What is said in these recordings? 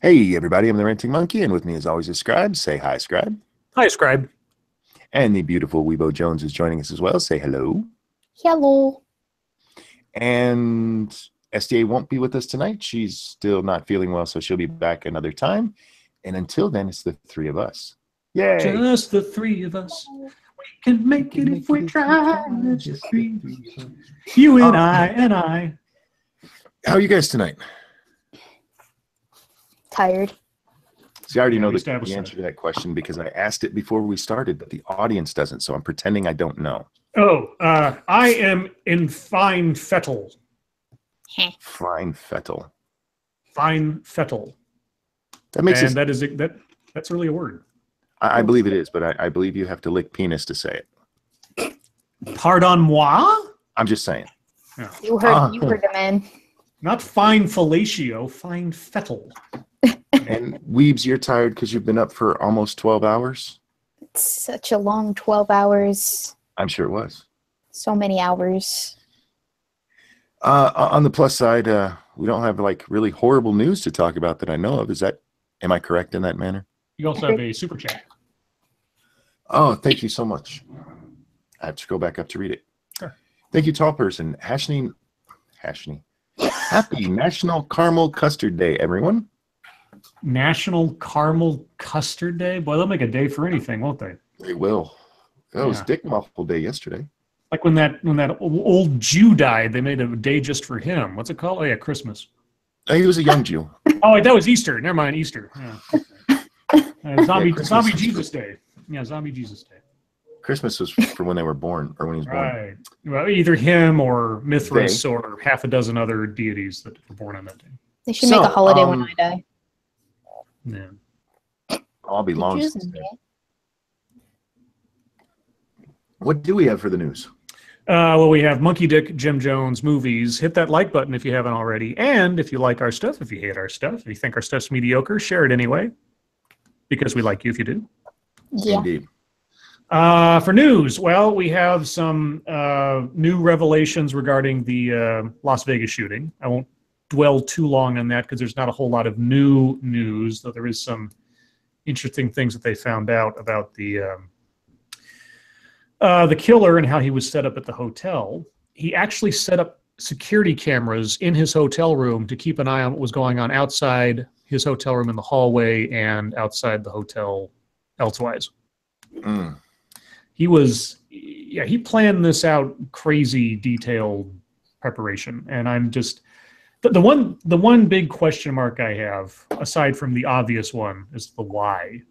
Hey, everybody, I'm the Renting Monkey, and with me, as always, is Scribe. Say hi, Scribe. Hi, Scribe. And the beautiful Weebo Jones is joining us as well. Say hello. Hello. And SDA won't be with us tonight. She's still not feeling well, so she'll be back another time. And until then, it's the three of us. Yay! Just the three of us. We can make it if we try. Just three. You and I and I. How are you guys tonight? Tired. See, I already know the answer to that question because I asked it before we started, but the audience doesn't, so I'm pretending I don't know. Oh, I am in fine fettle. Fine fettle. Fine fettle. That makes and that's really a word. I believe it is, but I believe you have to lick penis to say it. Pardon moi? I'm just saying. Yeah. You heard the man. Not fine fellatio, fine fettle. And Weebs, you're tired because you've been up for almost 12 hours? It's such a long 12 hours. I'm sure it was. So many hours. On the plus side, we don't have like really horrible news to talk about that I know of. Am I correct in that manner? You also have a super chat. Oh, thank you so much. I have to go back up to read it. Sure. Thank you, tall person. Happy National Caramel Custard Day, everyone. National Caramel Custard Day? Boy, they'll make a day for anything, won't they? They will. That was Dick Muffle Day yesterday. Like when that old Jew died, they made a day just for him. What's it called? Oh, yeah, Christmas. He was a young Jew. Oh, that was Easter. Never mind, Easter. Yeah. Zombie Jesus Day. Yeah, Zombie Jesus Day. Christmas was for when they were born, or when he was born. Right. Well, either him or Mithras or half a dozen other deities that were born on that day. They should make a holiday when I die. Yeah. I'll be long. What do we have for the news? Well, we have Monkey Dick, Jim Jones movies. Hit that like button if you haven't already. And if you like our stuff, if you hate our stuff, if you think our stuff's mediocre, share it anyway. Because we like you if you do. Yeah. Indeed. For news, well, we have some new revelations regarding the Las Vegas shooting. I won't dwell too long on that because there's not a whole lot of new news, though there is some interesting things that they found out about the killer and how he was set up at the hotel. He actually set up security cameras in his hotel room to keep an eye on what was going on outside his hotel room in the hallway and outside the hotel elsewise. Mm. He planned this out, crazy detailed preparation. And I'm just, the one big question mark I have, aside from the obvious one, is the why.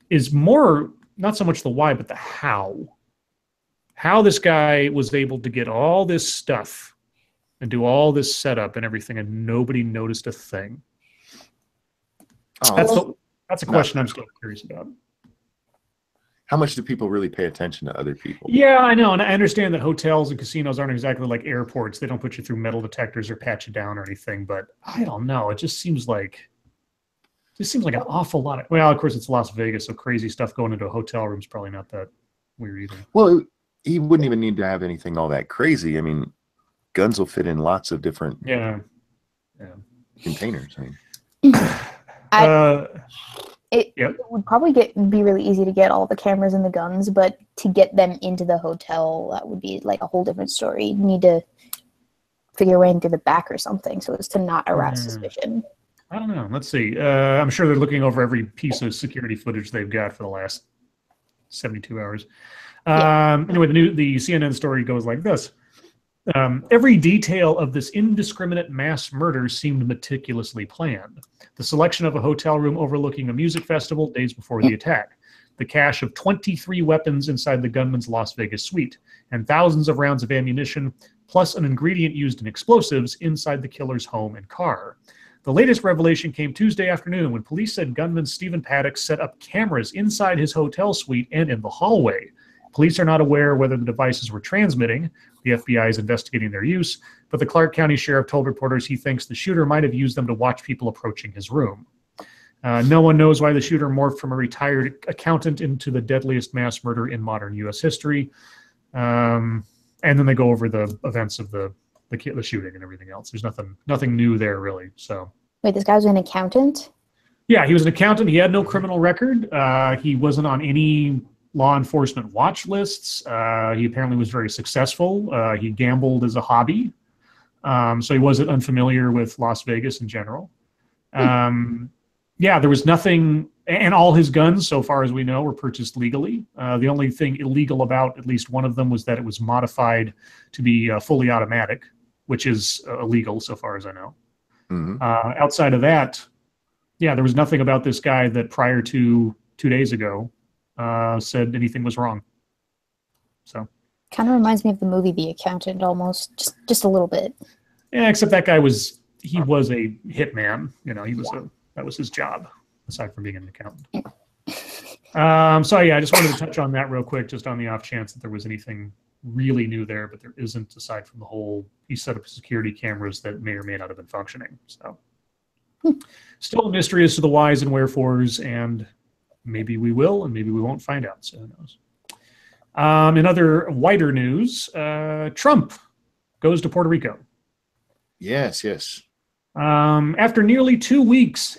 Is more, not so much the why, but the how. How this guy was able to get all this stuff and do all this setup and everything, and nobody noticed a thing. Oh, that's a question I'm still curious about. How much do people really pay attention to other people? Yeah, I know, and I understand that hotels and casinos aren't exactly like airports. They don't put you through metal detectors or pat you down or anything. But I don't know. It just seems like an awful lot of. Well, of course, it's Las Vegas, so crazy stuff going into a hotel room is probably not that weird either. Well, he wouldn't even need to have anything all that crazy. I mean, guns will fit in lots of different containers. I mean. It would probably be really easy to get all the cameras and the guns, but to get them into the hotel, that would be like a whole different story. You'd need to figure a way into the back or something so as to not arouse suspicion. I don't know. Let's see. I'm sure they're looking over every piece of security footage they've got for the last 72 hours. Anyway, the CNN story goes like this. Every detail of this indiscriminate mass murder seemed meticulously planned. The selection of a hotel room overlooking a music festival days before the attack. The cache of 23 weapons inside the gunman's Las Vegas suite. And thousands of rounds of ammunition, plus an ingredient used in explosives inside the killer's home and car. The latest revelation came Tuesday afternoon when police said gunman Stephen Paddock set up cameras inside his hotel suite and in the hallway. Police are not aware whether the devices were transmitting. The FBI is investigating their use, but the Clark County Sheriff told reporters he thinks the shooter might have used them to watch people approaching his room. No one knows why the shooter morphed from a retired accountant into the deadliest mass murder in modern U.S. history. And then they go over the events of the shooting and everything else. There's nothing new there, really. So Wait, this guy was an accountant? Yeah, he was an accountant. He had no criminal record. He wasn't on any law enforcement watch lists. He apparently was very successful. He gambled as a hobby. So he wasn't unfamiliar with Las Vegas in general. Yeah, there was nothing, and all his guns, so far as we know, were purchased legally. The only thing illegal about at least one of them was that it was modified to be fully automatic, which is illegal so far as I know. Outside of that, yeah, there was nothing about this guy that prior to 2 days ago said anything was wrong. So Kind of reminds me of the movie The Accountant, almost, just a little bit. yeah, except that guy was a hitman. You know, that was his job aside from being an accountant. So yeah, I just wanted to touch on that real quick, just on the off chance that there was anything really new there, but there isn't, aside from the whole he set up security cameras that may or may not have been functioning. So still a mystery as to the whys and wherefores, and maybe we will, and maybe we won't find out. So who knows? In other wider news, Trump goes to Puerto Rico. Yes, yes. After nearly 2 weeks,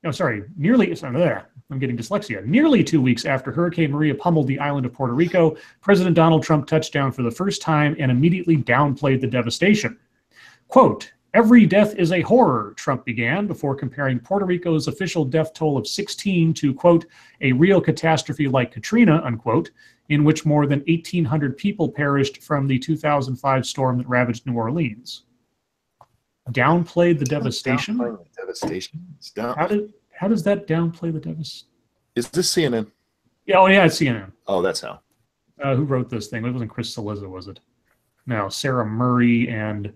I'm getting dyslexia. Nearly 2 weeks after Hurricane Maria pummeled the island of Puerto Rico, President Donald Trump touched down for the first time and immediately downplayed the devastation. Quote, "Every death is a horror," Trump began, before comparing Puerto Rico's official death toll of 16 to, quote, "a real catastrophe like Katrina," unquote, in which more than 1,800 people perished from the 2005 storm that ravaged New Orleans. Downplayed the devastation? Downplaying the devastation? How does that downplay the devastation? Is this CNN? Yeah, it's CNN. Oh, that's how. Who wrote this thing? It wasn't Chris Cillizza, was it? No, Sarah Murray and...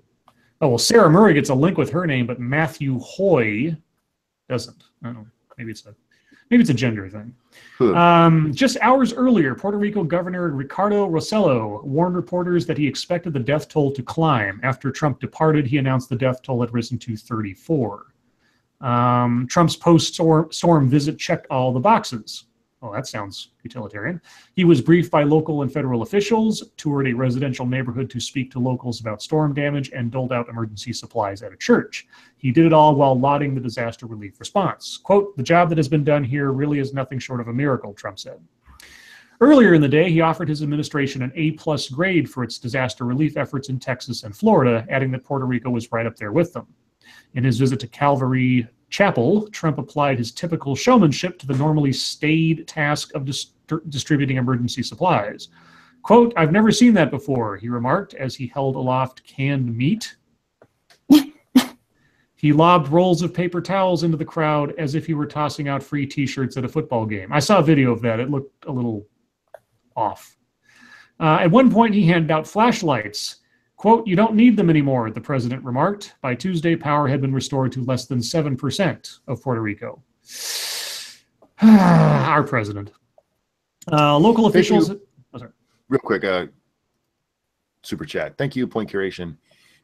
Oh, well, Sarah Murray gets a link with her name, but Matthew Hoy doesn't. I don't know. Maybe it's a gender thing. Just hours earlier, Puerto Rico Governor Ricardo Rossello warned reporters that he expected the death toll to climb. After Trump departed, he announced the death toll had risen to 34. Trump's post-storm visit checked all the boxes. Oh, that sounds utilitarian. He was briefed by local and federal officials, toured a residential neighborhood to speak to locals about storm damage, and doled out emergency supplies at a church. He did it all while lauding the disaster relief response. Quote, "The job that has been done here really is nothing short of a miracle," Trump said. Earlier in the day, he offered his administration an A+ grade for its disaster relief efforts in Texas and Florida, adding that Puerto Rico was right up there with them. In his visit to Calvary Chapel, Trump applied his typical showmanship to the normally staid task of distributing emergency supplies. Quote, "I've never seen that before," he remarked as he held aloft canned meat. He lobbed rolls of paper towels into the crowd as if he were tossing out free T-shirts at a football game. I saw a video of that. It looked a little off. At one point, he handed out flashlights. Quote, "You don't need them anymore," the president remarked. By Tuesday, power had been restored to less than 7% of Puerto Rico. Our president. Local officials... Real quick, super chat. Thank you, Point Curation.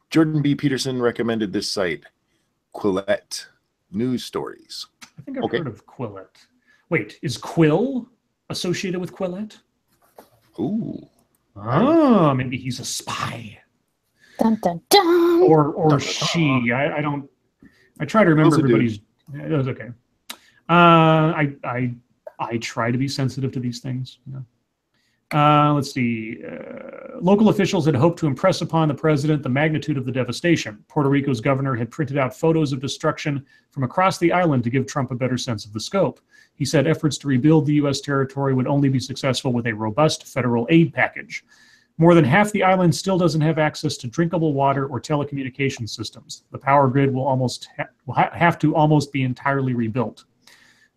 Jordan B. Peterson recommended this site, Quillette News Stories. I think I've heard of Quillette. Wait, is Quill associated with Quillette? Ooh. Oh, maybe he's a spy. Dun, dun, dun. Or she. I don't. I try to remember everybody's. It was okay. I try to be sensitive to these things. You know. Let's see. Local officials had hoped to impress upon the president the magnitude of the devastation. Puerto Rico's governor had printed out photos of destruction from across the island to give Trump a better sense of the scope. He said efforts to rebuild the U.S. territory would only be successful with a robust federal aid package. More than half the island still doesn't have access to drinkable water or telecommunications systems. The power grid will have to almost be entirely rebuilt.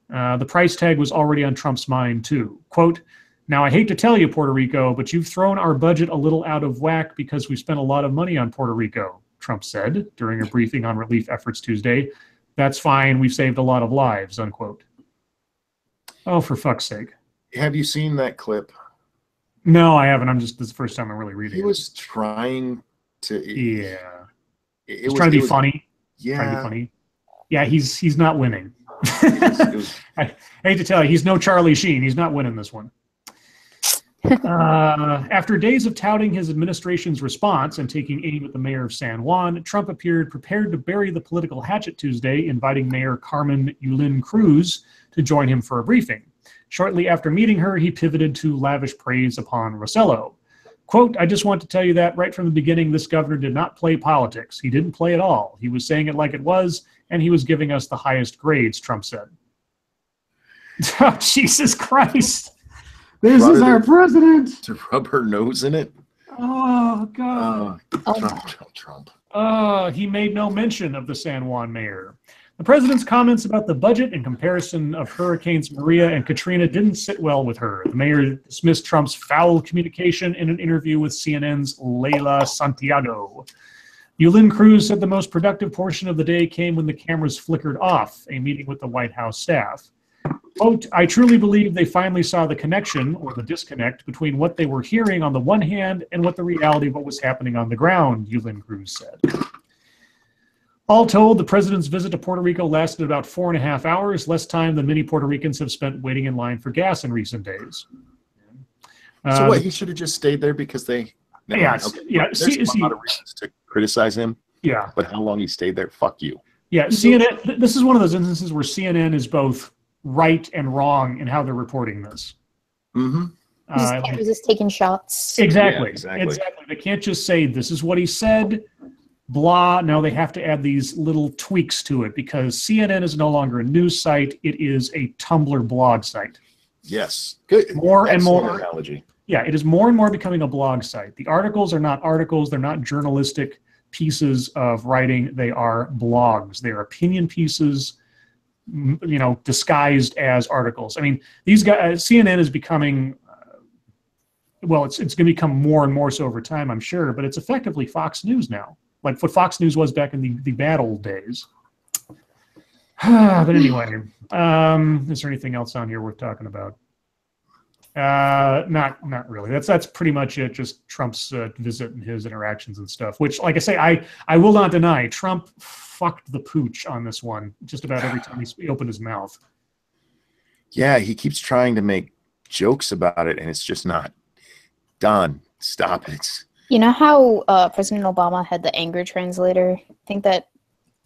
The price tag was already on Trump's mind, too. Quote, "Now, I hate to tell you, Puerto Rico, but you've thrown our budget a little out of whack because we spent a lot of money on Puerto Rico," Trump said during a briefing on relief efforts Tuesday. "That's fine. We've saved a lot of lives," unquote. Oh, for fuck's sake. Have you seen that clip? No, I haven't. This is the first time I'm really reading it. He was trying to... Yeah. He's trying to be funny. Yeah. Trying to be funny. Yeah, he's not winning. It was, I hate to tell you, he's no Charlie Sheen. He's not winning this one. After days of touting his administration's response and taking aim at the mayor of San Juan, Trump appeared prepared to bury the political hatchet Tuesday, inviting Mayor Carmen Yulín Cruz to join him for a briefing. Shortly after meeting her, he pivoted to lavish praise upon Rossello. Quote, "I just want to tell you that right from the beginning, this governor did not play politics. He didn't play at all. He was saying it like it was, and he was giving us the highest grades," Trump said. Oh, Jesus Christ. This is our president. To rub her nose in it? Oh, God. Trump. He made no mention of the San Juan mayor. The president's comments about the budget in comparison of Hurricanes Maria and Katrina didn't sit well with her. The mayor dismissed Trump's foul communication in an interview with CNN's Leila Santiago. Yulín Cruz said the most productive portion of the day came when the cameras flickered off, a meeting with the White House staff. Quote, "I truly believe they finally saw the connection, or the disconnect, between what they were hearing on the one hand and what the reality of what was happening on the ground," Yulín Cruz said. All told, the president's visit to Puerto Rico lasted about 4.5 hours, less time than many Puerto Ricans have spent waiting in line for gas in recent days. So what, he should have just stayed there because they... There's a lot of reasons to criticize him. Yeah. But how long he stayed there, fuck you. Yeah, CNN, this is one of those instances where CNN is both right and wrong in how they're reporting this. Mm-hmm. Can't resist taking shots. Exactly. Yeah, exactly. They can't just say, this is what he said, blah. No, they have to add these little tweaks to it because CNN is no longer a news site. It is a Tumblr blog site. Yes. Good. More and more. Analogy. Yeah, it is more and more becoming a blog site. The articles are not articles. They're not journalistic pieces of writing. They are blogs. They are opinion pieces, disguised as articles. I mean, these guys, CNN is becoming, it's going to become more and more so over time, I'm sure, but it's effectively Fox News now, like what Fox News was back in the bad old days. But anyway, is there anything else on here worth talking about? Not really. That's pretty much it. Just Trump's visit and his interactions and stuff. Which, like I say, I will not deny Trump fucked the pooch on this one. Just about every time he opened his mouth. Yeah, he keeps trying to make jokes about it, and it's just not done. Stop it. You know how President Obama had the anger translator? I think that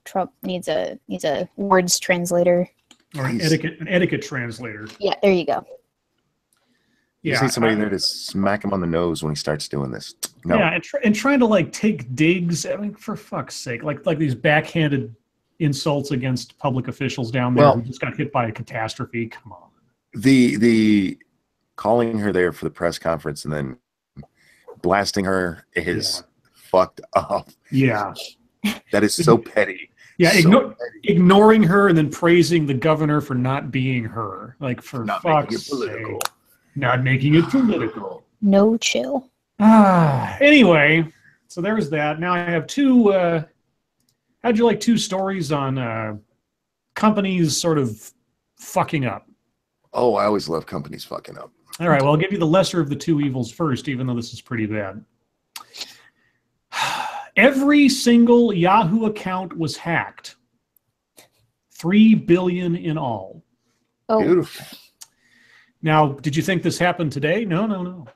Trump needs a words translator or an etiquette translator. Yeah, there you go. You just need somebody there to smack him on the nose when he starts doing this. No. Yeah, and trying to take digs. I mean, for fuck's sake, like these backhanded insults against public officials down there who just got hit by a catastrophe. Come on. The calling her there for the press conference and then blasting her is fucked up. Yeah, that is so petty. Yeah, ignoring her and then praising the governor for not being her. Like, for fuck's sake. Not making it political. No chill. Anyway, so there's that. Now I have two. How'd you like two stories on companies sort of fucking up? Oh, I always love companies fucking up. All right, well, I'll give you the lesser of the two evils first, even though this is pretty bad. Every single Yahoo account was hacked. 3 billion in all. Oh. Beautiful. Now, did you think this happened today? No.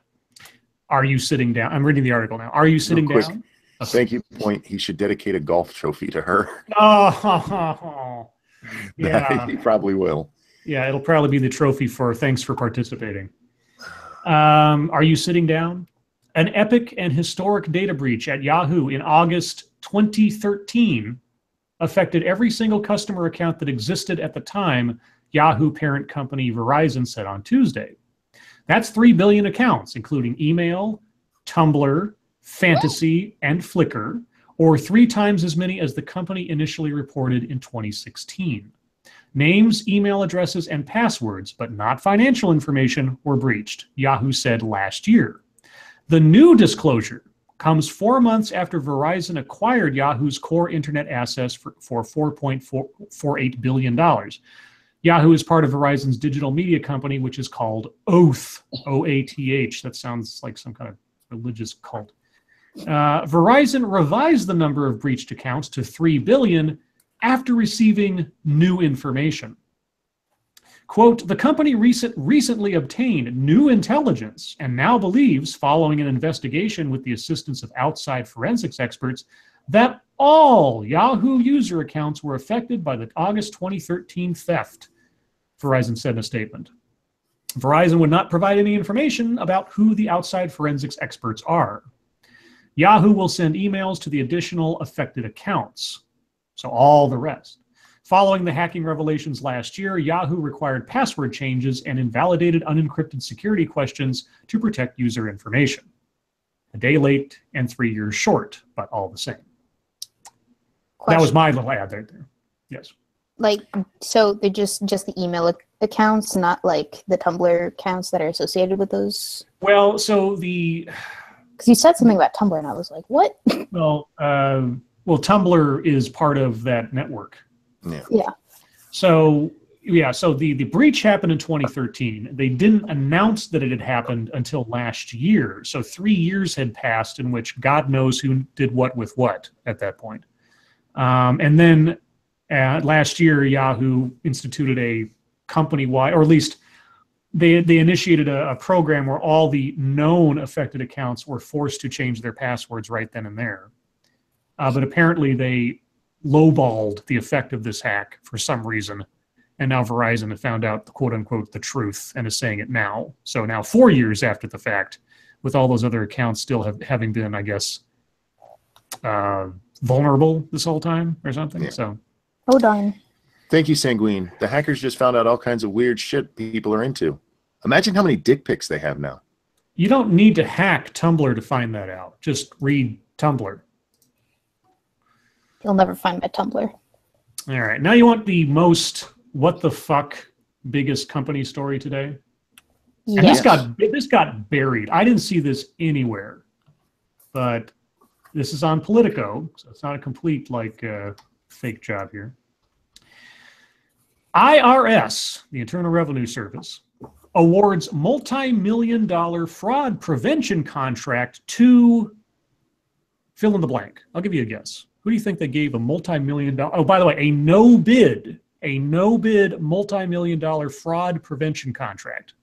Are you sitting down? I'm reading the article now. Are you sitting down? Thank you. Point. He should dedicate a golf trophy to her. Oh, yeah. He probably will. Yeah, it'll probably be the trophy for thanks for participating. Are you sitting down? An epic and historic data breach at Yahoo in August 2013 affected every single customer account that existed at the time, Yahoo parent company Verizon said on Tuesday. That's 3 billion accounts, including email, Tumblr, Fantasy, and Flickr, or 3 times as many as the company initially reported in 2016. Names, email addresses, and passwords, but not financial information, were breached, Yahoo said last year. The new disclosure comes 4 months after Verizon acquired Yahoo's core internet assets for $4.48 billion. Yahoo is part of Verizon's digital media company, which is called Oath, O-A-T-H. That sounds like some kind of religious cult. Verizon revised the number of breached accounts to 3 billion after receiving new information. Quote, the company recently obtained new intelligence and now believes, following an investigation with the assistance of outside forensics experts, that all Yahoo user accounts were affected by the August 2013 theft, Verizon said in a statement. Verizon would not provide any information about who the outside forensics experts are. Yahoo will send emails to the additional affected accounts, so all the rest. Following the hacking revelations last year, Yahoo required password changes and invalidated unencrypted security questions to protect user information. A day late and 3 years short, but all the same. That was my little ad there. Yes. Like, so they're just the email accounts, not like the Tumblr accounts that are associated with those? Well, so the... Because you said something about Tumblr, and I was like, what? Well, Tumblr is part of that network. Yeah. So the breach happened in 2013. They didn't announce that it had happened until last year. So 3 years had passed in which God knows who did what with what at that point. And then last year, Yahoo instituted a company-wide, or at least they initiated a program where all the known affected accounts were forced to change their passwords right then and there. But apparently they lowballed the effect of this hack for some reason. And now Verizon have found out, quote unquote, the truth and is saying it now. So now 4 years after the fact, with all those other accounts still having been, I guess, vulnerable this whole time or something. Yeah. So, Oh, darn. Thank you, Sanguine. The hackers just found out all kinds of weird shit people are into. Imagine how many dick pics they have now. You don't need to hack Tumblr to find that out. Just read Tumblr. You'll never find my Tumblr. All right. Now you want the most what the fuck biggest company story today? And Yes. this got buried. I didn't see this anywhere. But this is on Politico, so it's not a complete fake job here. IRS, the Internal Revenue Service, awards multi-million-dollar fraud prevention contract to fill in the blank. I'll give you a guess. Who do you think they gave a multi-million-dollar? Oh, by the way, a no-bid multi-million-dollar fraud prevention contract.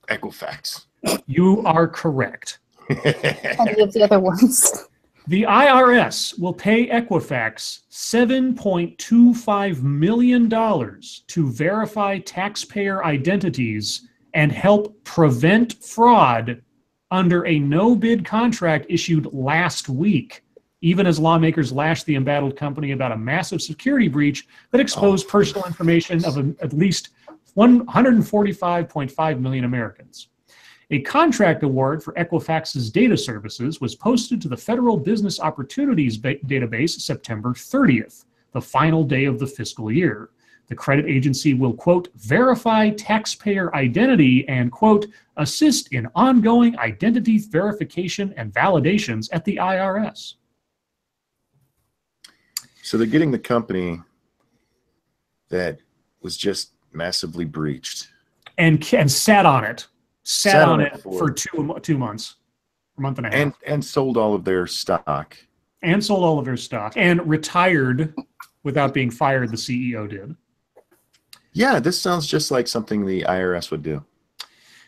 Equifax. You are correct. Any of the other ones. The IRS will pay Equifax $7.25 million to verify taxpayer identities and help prevent fraud under a no-bid contract issued last week, even as lawmakers lashed the embattled company about a massive security breach that exposed personal information of at least 145.5 million Americans. A contract award for Equifax's data services was posted to the Federal Business Opportunities Database September 30th, the final day of the fiscal year. The credit agency will, quote, verify taxpayer identity and, quote, assist in ongoing identity verification and validations at the IRS. So they're getting the company that was just massively breached. And sat on it. Sat on it for 2 months, a month and a half. And sold all of their stock. And sold all of their stock. And retired without being fired, the CEO did. Yeah, this sounds just like something the IRS would do.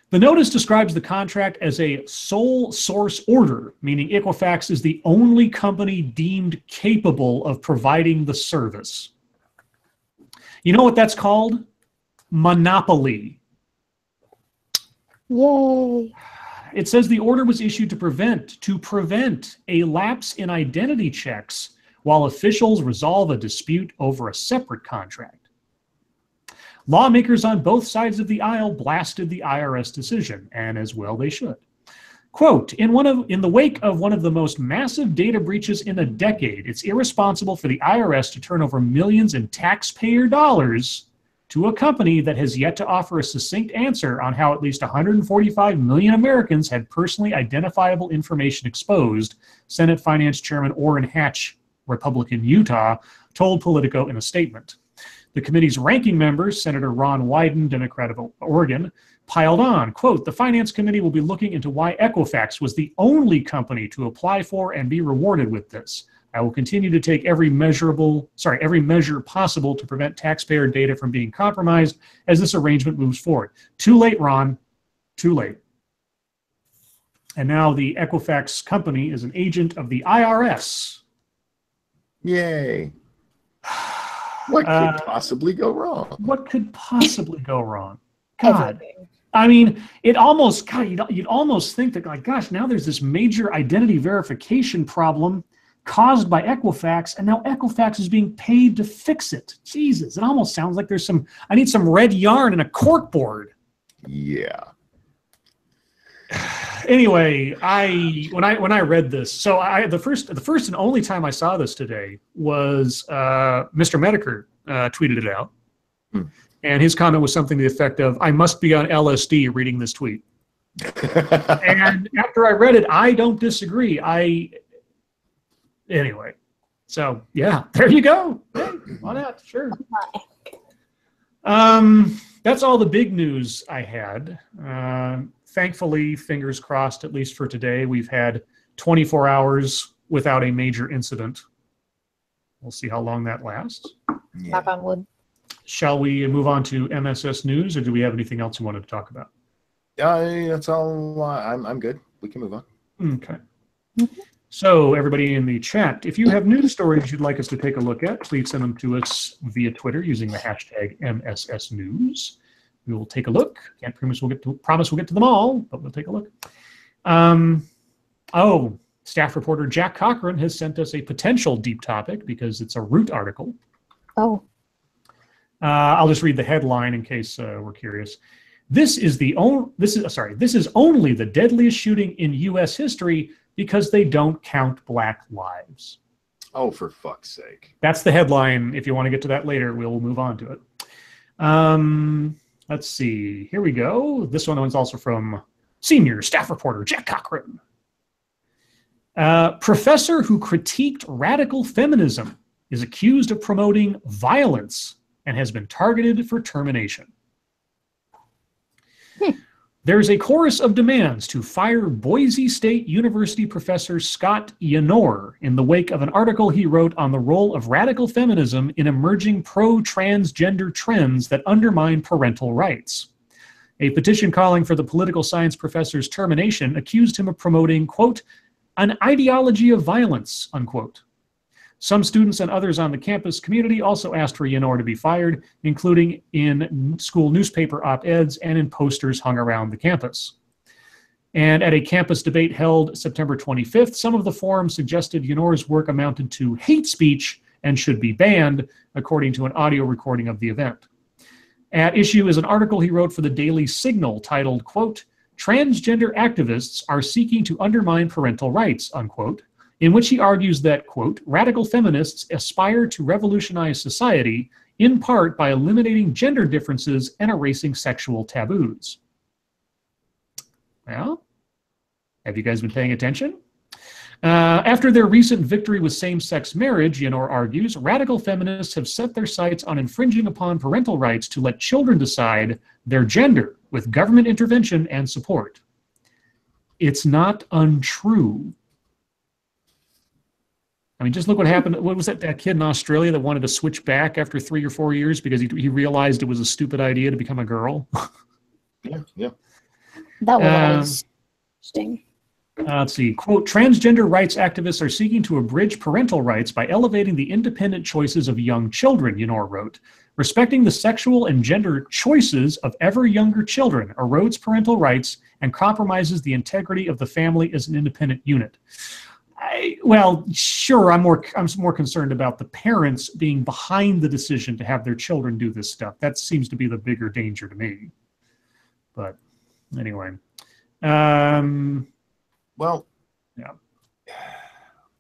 The notice describes the contract as a sole source order, meaning Equifax is the only company deemed capable of providing the service. You know what that's called? Monopoly. Yay. It says the order was issued to prevent a lapse in identity checks while officials resolve a dispute over a separate contract. Lawmakers on both sides of the aisle blasted the IRS decision, and as well they should. Quote, in the wake of one of the most massive data breaches in a decade, it's irresponsible for the IRS to turn over millions in taxpayer dollars to a company that has yet to offer a succinct answer on how at least 145 million Americans had personally identifiable information exposed, Senate Finance Chairman Orrin Hatch, Republican Utah, told Politico in a statement. The committee's ranking members, Senator Ron Wyden, Democrat of Oregon, piled on, quote, the Finance Committee will be looking into why Equifax was the only company to apply for and be rewarded with this. I will continue to take every measure possible to prevent taxpayer data from being compromised as this arrangement moves forward. Too late, Ron. Too late. And now the Equifax company is an agent of the IRS. Yay. What could possibly go wrong? What could possibly go wrong? God. Everything. I mean, it almost, God, you'd almost think that, like, gosh, now there's this major identity verification problem caused by Equifax, and now Equifax is being paid to fix it. Jesus, it almost sounds like there's I need some red yarn and a cork board. Yeah. Anyway, when I read this, so the first and only time I saw this today was Mr. Medicare tweeted it out. And his comment was something to the effect of, I must be on LSD reading this tweet. And after I read it, I don't disagree. Anyway, so yeah, there you go. Hey, why not? Sure. That's all the big news I had. Thankfully, fingers crossed, at least for today, we've had 24 hours without a major incident. We'll see how long that lasts. Yeah. Knock on wood. Shall we move on to MSS News, or do we have anything else you wanted to talk about? That's all. I'm good. We can move on. Okay. So, everybody in the chat, if you have news stories you'd like us to take a look at, please send them to us via Twitter using the hashtag MSS News. We will take a look. Can't promise we'll get to them all, but we'll take a look. Staff reporter Jack Cochran has sent us a potential deep topic because it's a Root article. Oh. I'll just read the headline in case we're curious. This is only the deadliest shooting in U.S. history because they don't count black lives. Oh, for fuck's sake! That's the headline. If you want to get to that later, we'll move on to it. Let's see. Here we go. This one's also from senior staff reporter Jack Cochran. Professor who critiqued radical feminism is accused of promoting violence and has been targeted for termination. There's a chorus of demands to fire Boise State University professor Scott Yenor in the wake of an article he wrote on the role of radical feminism in emerging pro-transgender trends that undermine parental rights. A petition calling for the political science professor's termination accused him of promoting, quote, an ideology of violence, unquote. Some students and others on the campus community also asked for Yenor to be fired, including in school newspaper op-eds and in posters hung around the campus. And at a campus debate held September 25th, some of the forums suggested Yenor's work amounted to hate speech and should be banned, according to an audio recording of the event. At issue is an article he wrote for the Daily Signal titled, quote, transgender activists are seeking to undermine parental rights, unquote, in which he argues that, quote, radical feminists aspire to revolutionize society in part by eliminating gender differences and erasing sexual taboos. Well, have you guys been paying attention? After their recent victory with same-sex marriage, Yenor argues, radical feminists have set their sights on infringing upon parental rights to let children decide their gender with government intervention and support. It's not untrue. I mean, just look what happened. What was that kid in Australia that wanted to switch back after 3 or 4 years because he realized it was a stupid idea to become a girl? Yeah. That was always interesting. Let's see. Quote, transgender rights activists are seeking to abridge parental rights by elevating the independent choices of young children, Yenor wrote. Respecting the sexual and gender choices of ever younger children erodes parental rights and compromises the integrity of the family as an independent unit. Well, sure, I'm more concerned about the parents being behind the decision to have their children do this stuff. That seems to be the bigger danger to me. But anyway. Well, yeah.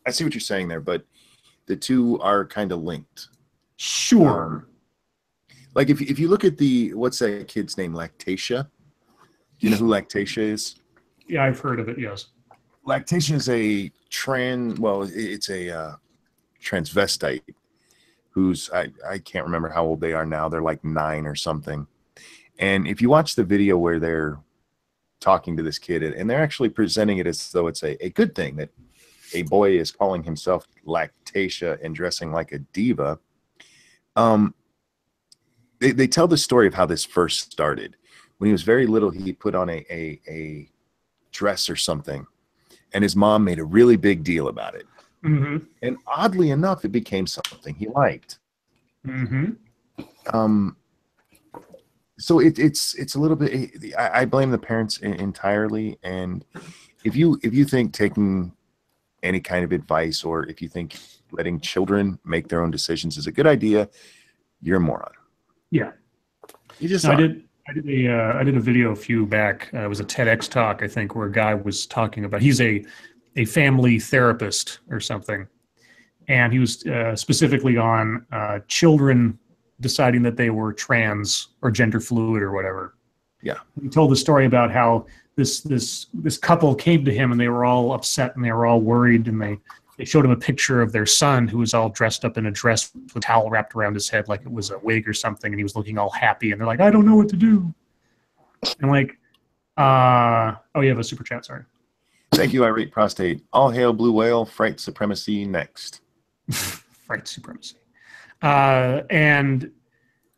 I see what you're saying there, but the two are kind of linked. Sure. Like if you look at what's that kid's name, Lactatia? Do you know who Lactatia is? Yeah, I've heard of it, yes. Lactation is it's a transvestite who's, I can't remember how old they are now. They're like 9 or something. And if you watch the video where they're talking to this kid, and they're actually presenting it as though it's a good thing that a boy is calling himself Lactatia and dressing like a diva. They tell the story of how this first started. When he was very little, he put on a dress or something, and his mom made a really big deal about it. Mm-hmm. And oddly enough, it became something he liked. Mm-hmm. So it's a little bit. I blame the parents entirely. And if you think taking any kind of advice, or if you think letting children make their own decisions is a good idea, you're a moron. Yeah. You just I did a video a few back. It was a TEDx talk, I think, where a guy was talking about, he's a family therapist or something, and he was specifically on children deciding that they were trans or gender fluid or whatever. Yeah. He told the story about how this couple came to him and they were all upset and they were all worried, and they showed him a picture of their son who was all dressed up in a dress with a towel wrapped around his head like it was a wig or something, and he was looking all happy, and they're like, I don't know what to do. And like, oh, you have a super chat, sorry. Thank you, Irate Prostate. All hail Blue Whale, Fright Supremacy next. Fright Supremacy. And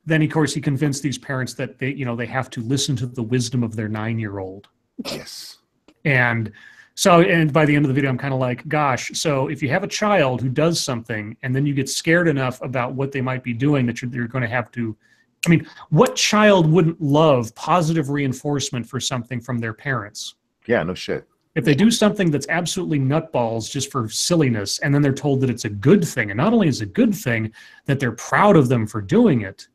then, of course, he convinced these parents that they have to listen to the wisdom of their 9-year-old. Yes. And so, and by the end of the video, I'm kind of like, gosh, so if you have a child who does something and then you get scared enough about what they might be doing that you're going to have to, I mean, what child wouldn't love positive reinforcement for something from their parents? Yeah, no shit. If they do something that's absolutely nutballs just for silliness, and then they're told that it's a good thing, and not only is it a good thing, that they're proud of them for doing it,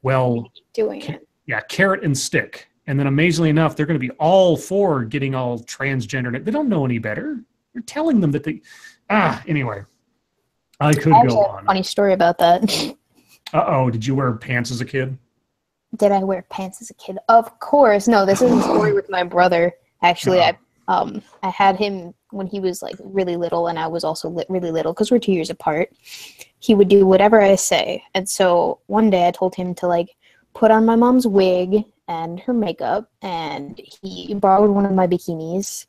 well, Doing it. yeah, carrot and stick. And then amazingly enough, they're going to be all for getting all transgender. They don't know any better. You're telling them that they... anyway. I could I go have a on. funny story about that. Uh-oh, did you wear pants as a kid? Did I wear pants as a kid? Of course. No, this is a story with my brother. Actually, I had him when he was like really little, and I was also really little because we're 2 years apart. He would do whatever I say. And so one day I told him to like put on my mom's wig and her makeup, and he borrowed one of my bikinis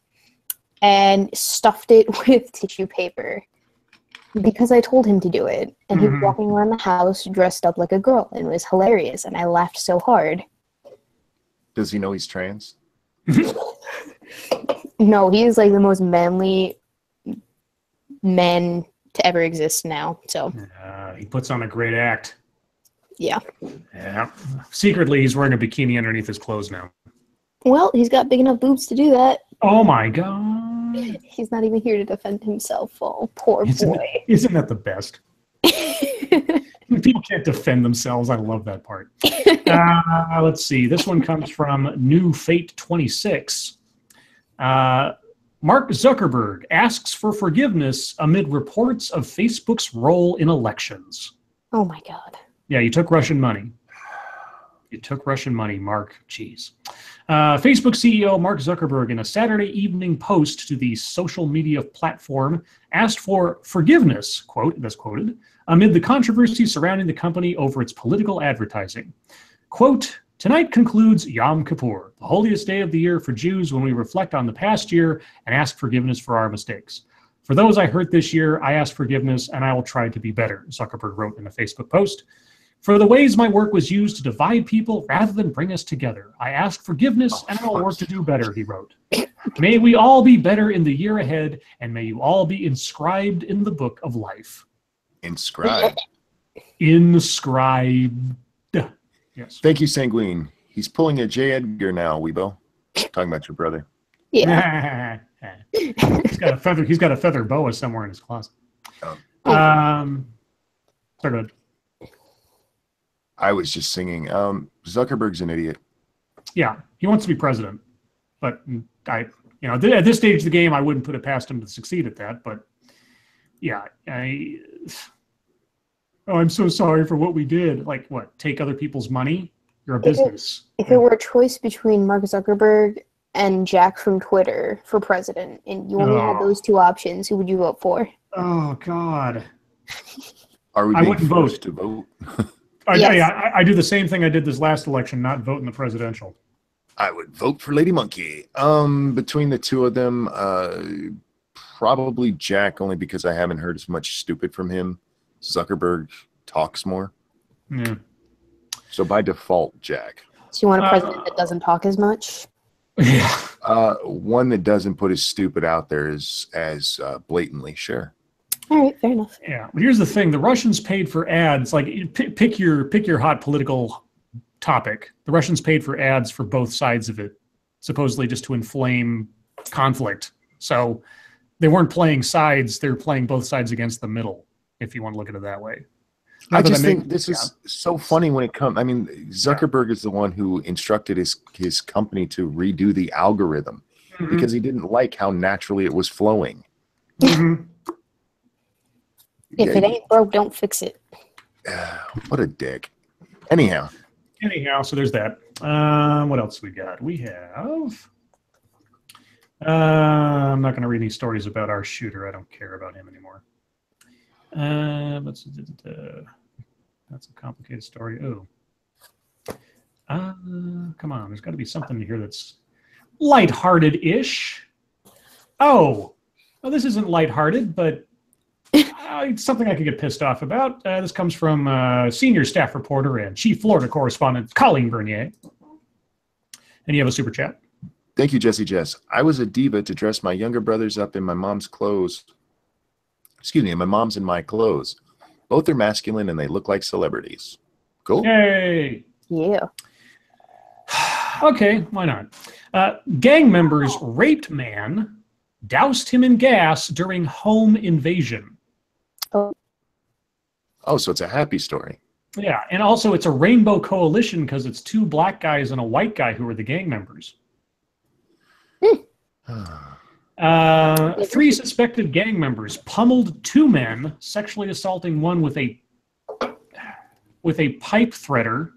and stuffed it with tissue paper because I told him to do it. And he was walking around the house dressed up like a girl, and it was hilarious, and I laughed so hard. Does he know he's trans? No, he is like the most manly man to ever exist now. So He puts on a great act. yeah. Yeah. Secretly, he's wearing a bikini underneath his clothes now. Well, he's got big enough boobs to do that. Oh my God. He's not even here to defend himself. Oh, poor boy. Isn't that the best? People can't defend themselves. I love that part. Let's see. This one comes from New Fate 26. Mark Zuckerberg asks for forgiveness amid reports of Facebook's role in elections. Oh my God. Yeah, you took Russian money. You took Russian money, Mark. Jeez. Facebook CEO Mark Zuckerberg, in a Saturday evening post to the social media platform, asked for forgiveness, quote, that's quoted, amid the controversy surrounding the company over its political advertising. Quote, tonight concludes Yom Kippur, the holiest day of the year for Jews, when we reflect on the past year and ask forgiveness for our mistakes. For those I hurt this year, I ask forgiveness, and I will try to be better, Zuckerberg wrote in a Facebook post. For the ways my work was used to divide people rather than bring us together, I ask forgiveness, and I will work to do better, he wrote. May we all be better in the year ahead, and may you all be inscribed in the book of life. Inscribed. Inscribed. Yes. Thank you, Sanguine. He's pulling a J. Edgar now, Weebo. Talking about your brother. Yeah. He's got a feather boa somewhere in his closet. Sort of. I was just singing. Zuckerberg's an idiot. Yeah, he wants to be president, but at this stage of the game, I wouldn't put it past him to succeed at that. But yeah, I'm so sorry for what we did. Like what? Take other people's money? You're a business. If it were a choice between Mark Zuckerberg and Jack from Twitter for president, and you only had those two options, who would you vote for? Oh God. Are we I being wouldn't forced to vote? Yes. I do the same thing I did this last election, not vote in the presidential. I would vote for Lady Monkey. Between the two of them, probably Jack, only because I haven't heard as much stupid from him. Zuckerberg talks more. Yeah. So by default, Jack. So you want a president that doesn't talk as much? Yeah. One that doesn't put his stupid out there as blatantly, sure. All right, fair enough. Yeah. But here's the thing: the Russians paid for ads. Like, pick your hot political topic. The Russians paid for ads for both sides of it, supposedly just to inflame conflict. So they weren't playing sides; they were playing both sides against the middle. If you want to look at it that way. I just think this is so funny when it comes. I mean, Zuckerberg is the one who instructed his company to redo the algorithm because he didn't like how naturally it was flowing. Mm-hmm. If it ain't broke, don't fix it. What a dick. Anyhow, so there's that. What else we got? We have. I'm not going to read any stories about our shooter. I don't care about him anymore. That's a complicated story. Oh, come on. There's got to be something here that's lighthearted-ish. Oh, well, this isn't lighthearted, but it's something I could get pissed off about. This comes from senior staff reporter and chief Florida correspondent Colleen Bernier. And you have a super chat. Thank you, Jesse Jess. I was a diva to dress my younger brothers up in my mom's clothes. Excuse me, my mom's in my clothes. Both are masculine and they look like celebrities. Cool. Yay. Yeah. Okay, why not? Gang members raped man, doused him in gas during home invasion. Oh. Oh, so it's a happy story. Yeah, and also it's a rainbow coalition because it's 2 black guys and a white guy who are the gang members. 3 suspected gang members pummeled 2 men, sexually assaulting one with a pipe threader.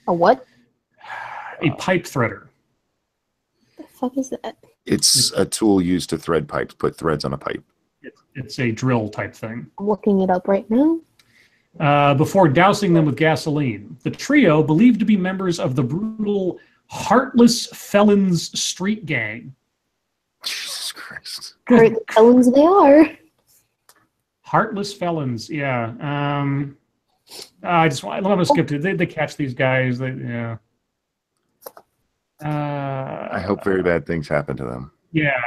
A what? A pipe threader. The fuck is that? It's a tool used to thread pipes, put threads on a pipe. It's a drill type thing. I'm looking it up right now. Before dousing them with gasoline. The trio, believed to be members of the brutal Heartless Felons street gang. Jesus Christ. Heart felons they are. Heartless Felons, yeah. I'm gonna skip to they catch these guys. Yeah. I hope very bad things happen to them. Yeah.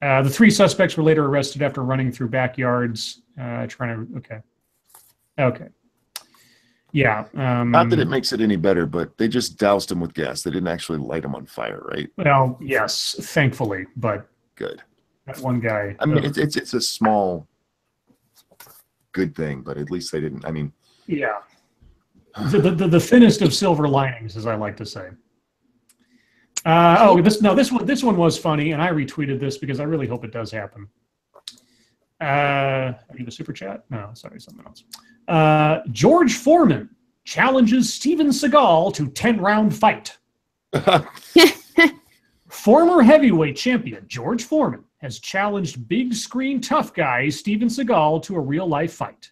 The 3 suspects were later arrested after running through backyards, Okay. Yeah. Not that it makes it any better, but they just doused him with gas. They didn't actually light him on fire, right? Well, yes, thankfully, but good. That one guy. I mean, it's a small good thing, but at least they didn't. I mean, yeah. The thinnest of silver linings, as I like to say. This one was funny, and I retweeted this because I really hope it does happen. I need a super chat? No, sorry, something else. George Foreman challenges Steven Seagal to 10-round fight. Former heavyweight champion George Foreman has challenged big screen tough guy Steven Seagal to a real-life fight.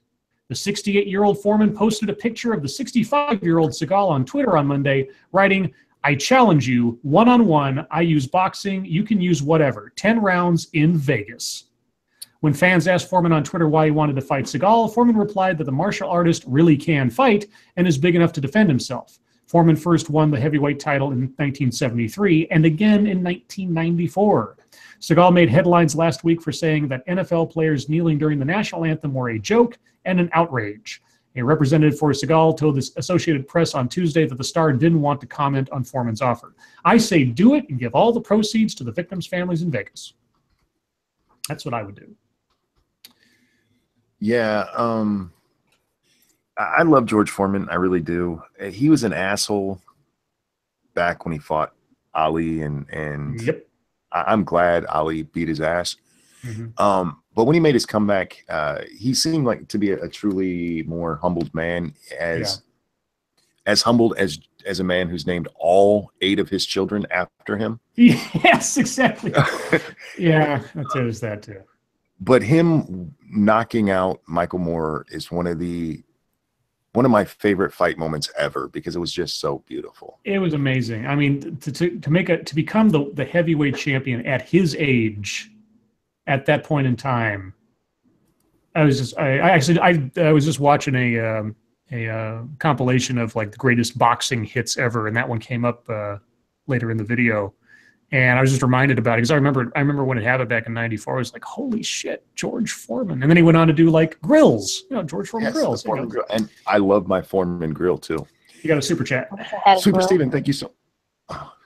The 68-year-old Foreman posted a picture of the 65-year-old Seagal on Twitter on Monday, writing, "I challenge you, one-on-one. I use boxing. You can use whatever. 10 rounds in Vegas." When fans asked Foreman on Twitter why he wanted to fight Seagal, Foreman replied that the martial artist really can fight and is big enough to defend himself. Foreman first won the heavyweight title in 1973 and again in 1994. Seagal made headlines last week for saying that NFL players kneeling during the national anthem were a joke and an outrage. A representative for Seagal told the Associated Press on Tuesday that the star didn't want to comment on Foreman's offer. "I say do it and give all the proceeds to the victims' families in Vegas." That's what I would do. Yeah, I love George Foreman. I really do. He was an asshole back when he fought Ali, and yep. I'm glad Ali beat his ass. Mm-hmm. But when he made his comeback, he seemed like to be a truly more humbled man, as humbled as a man who's named all 8 of his children after him. Yes, exactly. Yeah, there's that too. But him knocking out Michael Moore is one of my favorite fight moments ever, because it was just so beautiful. It was amazing. I mean, to become the heavyweight champion at his age at that point in time, I was just watching a compilation of like the greatest boxing hits ever, and that one came up later in the video, and I was just reminded about it because I remember when it happened back in '94. I was like, holy shit, George Foreman, and then he went on to do like grills, George Foreman grills. The Foreman grill. And I love my Foreman grill too. You got a super chat. Sweeper Steven, thank you so.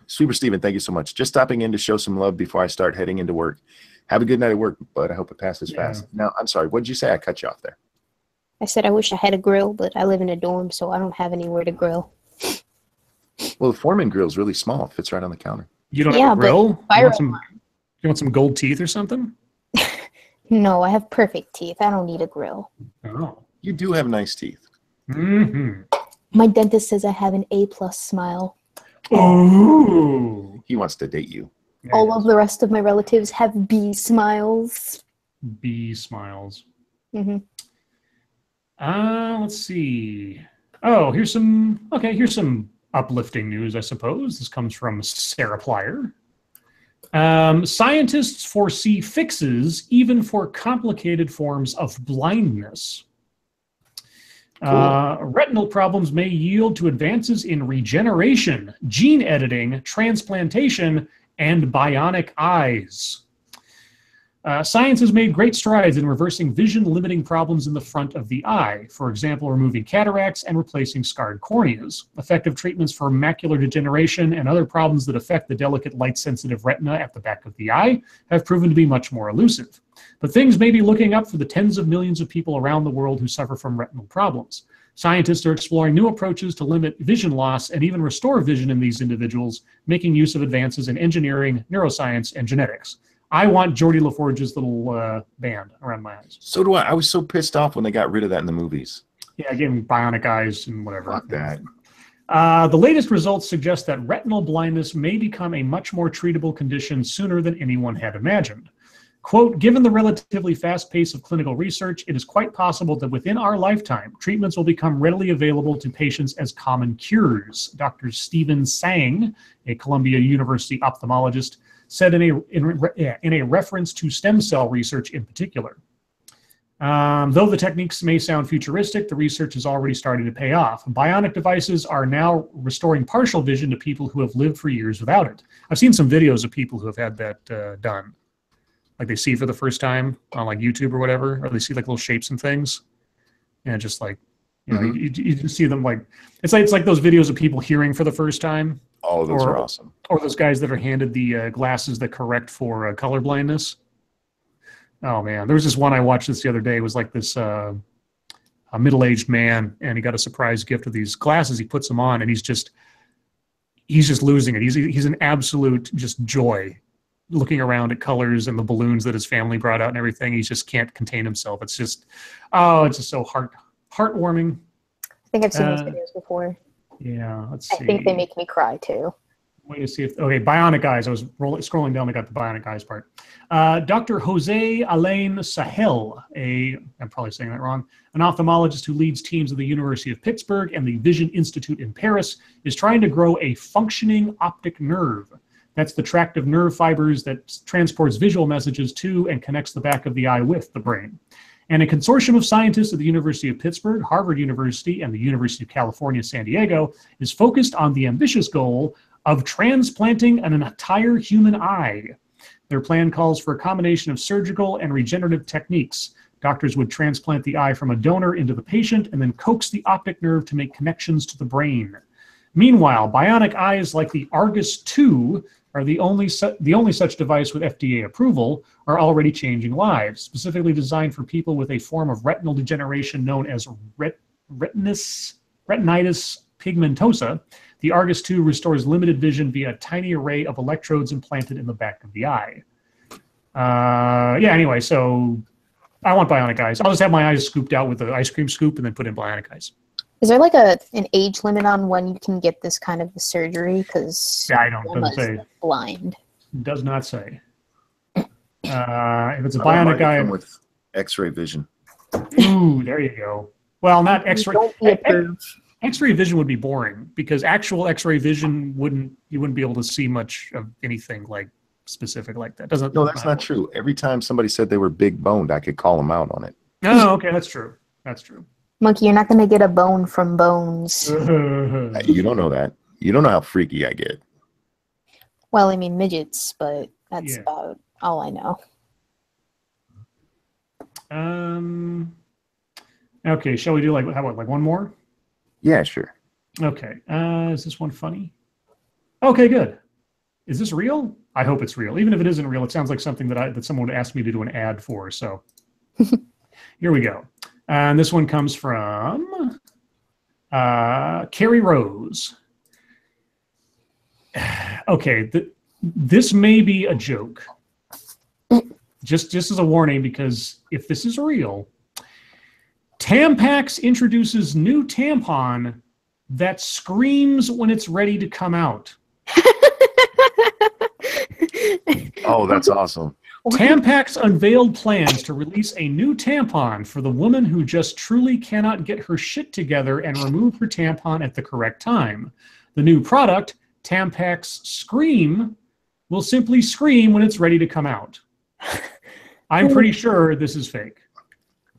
Sweeper Steven, thank you so much. Just stopping in to show some love before I start heading into work. Have a good night at work, bud. I hope it passes fast. Now, I'm sorry. What did you say? I cut you off there. I said I wish I had a grill, but I live in a dorm, so I don't have anywhere to grill. Well, the Foreman grill is really small. It fits right on the counter. You don't have a grill? You want some gold teeth or something? No, I have perfect teeth. I don't need a grill. Oh. You do have nice teeth. Mm-hmm. My dentist says I have an A+ smile. Oh. He wants to date you. All of the rest of my relatives have B smiles. B smiles. Mm-hmm. Let's see. Oh, here's some uplifting news, I suppose. This comes from Sarah Plyer. Scientists foresee fixes even for complicated forms of blindness. Cool. Retinal problems may yield to advances in regeneration, gene editing, transplantation, and bionic eyes. Science has made great strides in reversing vision-limiting problems in the front of the eye, for example, removing cataracts and replacing scarred corneas. Effective treatments for macular degeneration and other problems that affect the delicate light-sensitive retina at the back of the eye have proven to be much more elusive. But things may be looking up for the tens of millions of people around the world who suffer from retinal problems. Scientists are exploring new approaches to limit vision loss and even restore vision in these individuals, making use of advances in engineering, neuroscience, and genetics. I want Geordie LaForge's little band around my eyes. So do I. I was so pissed off when they got rid of that in the movies. Yeah, I gave him bionic eyes and whatever. Fuck that. The latest results suggest that retinal blindness may become a much more treatable condition sooner than anyone had imagined. Quote, given the relatively fast pace of clinical research, it is quite possible that within our lifetime, treatments will become readily available to patients as common cures. Dr. Stephen Sang, a Columbia University ophthalmologist, said in a reference to stem cell research in particular. Though the techniques may sound futuristic, the research is already starting to pay off. Bionic devices are now restoring partial vision to people who have lived for years without it. I've seen some videos of people who have had that done. Like they see for the first time on like YouTube or whatever, or they see like little shapes and things. And just like, you just see them like, it's like those videos of people hearing for the first time. All of those are awesome. Or those guys that are handed the glasses that correct for color blindness. Oh man, there was this one I watched this the other day. It was like this a middle-aged man, and he got a surprise gift of these glasses. He puts them on, and he's just losing it. He's an absolute just joy, looking around at colors and the balloons that his family brought out and everything. He just can't contain himself. It's just so heartwarming. I think I've seen those videos before. Yeah, let's see. I think they make me cry too. Wait to see if, okay, bionic eyes. I was scrolling down, I got the bionic eyes part. Dr. Jose Alain Sahel, I'm probably saying that wrong, an ophthalmologist who leads teams at the University of Pittsburgh and the Vision Institute in Paris, is trying to grow a functioning optic nerve. That's the tract of nerve fibers that transports visual messages to and connects the back of the eye with the brain. And a consortium of scientists at the University of Pittsburgh, Harvard University, and the University of California, San Diego is focused on the ambitious goal of transplanting an entire human eye. Their plan calls for a combination of surgical and regenerative techniques. Doctors would transplant the eye from a donor into the patient and then coax the optic nerve to make connections to the brain. Meanwhile, bionic eyes like the Argus II are the only such device with FDA approval, are already changing lives, specifically designed for people with a form of retinal degeneration known as retinitis pigmentosa. The Argus II restores limited vision via a tiny array of electrodes implanted in the back of the eye. Anyway, so I want bionic eyes. I'll just have my eyes scooped out with an ice cream scoop and then put in bionic eyes. Is there like an age limit on when you can get this kind of surgery? Because I don't. Doesn't say. Blind. Does not say. If it's a bionic eye with X-ray vision. Ooh, there you go. Well, not X-ray. Don't X-ray vision would be boring because actual X-ray vision you wouldn't be able to see much of anything like specific like that. Doesn't. No, that's not true. Every time somebody said they were big boned, I could call them out on it. Oh, okay, that's true. That's true. Monkey, you're not going to get a bone from bones. You don't know that. You don't know how freaky I get. Well, I mean midgets, but that's Yeah. about all I know. Okay, shall we do like one more? Yeah, sure. Okay. Is this one funny? Okay, good. Is this real? I hope it's real. Even if it isn't real, it sounds like something that someone would ask me to do an ad for. So here we go. And this one comes from Carrie Rose. Okay, this may be a joke. Just as a warning, because if this is real, Tampax introduces new tampon that screams when it's ready to come out. Oh, that's awesome. Tampax unveiled plans to release a new tampon for the woman who just truly cannot get her shit together and remove her tampon at the correct time. The new product, Tampax Scream, will simply scream when it's ready to come out. I'm pretty sure this is fake.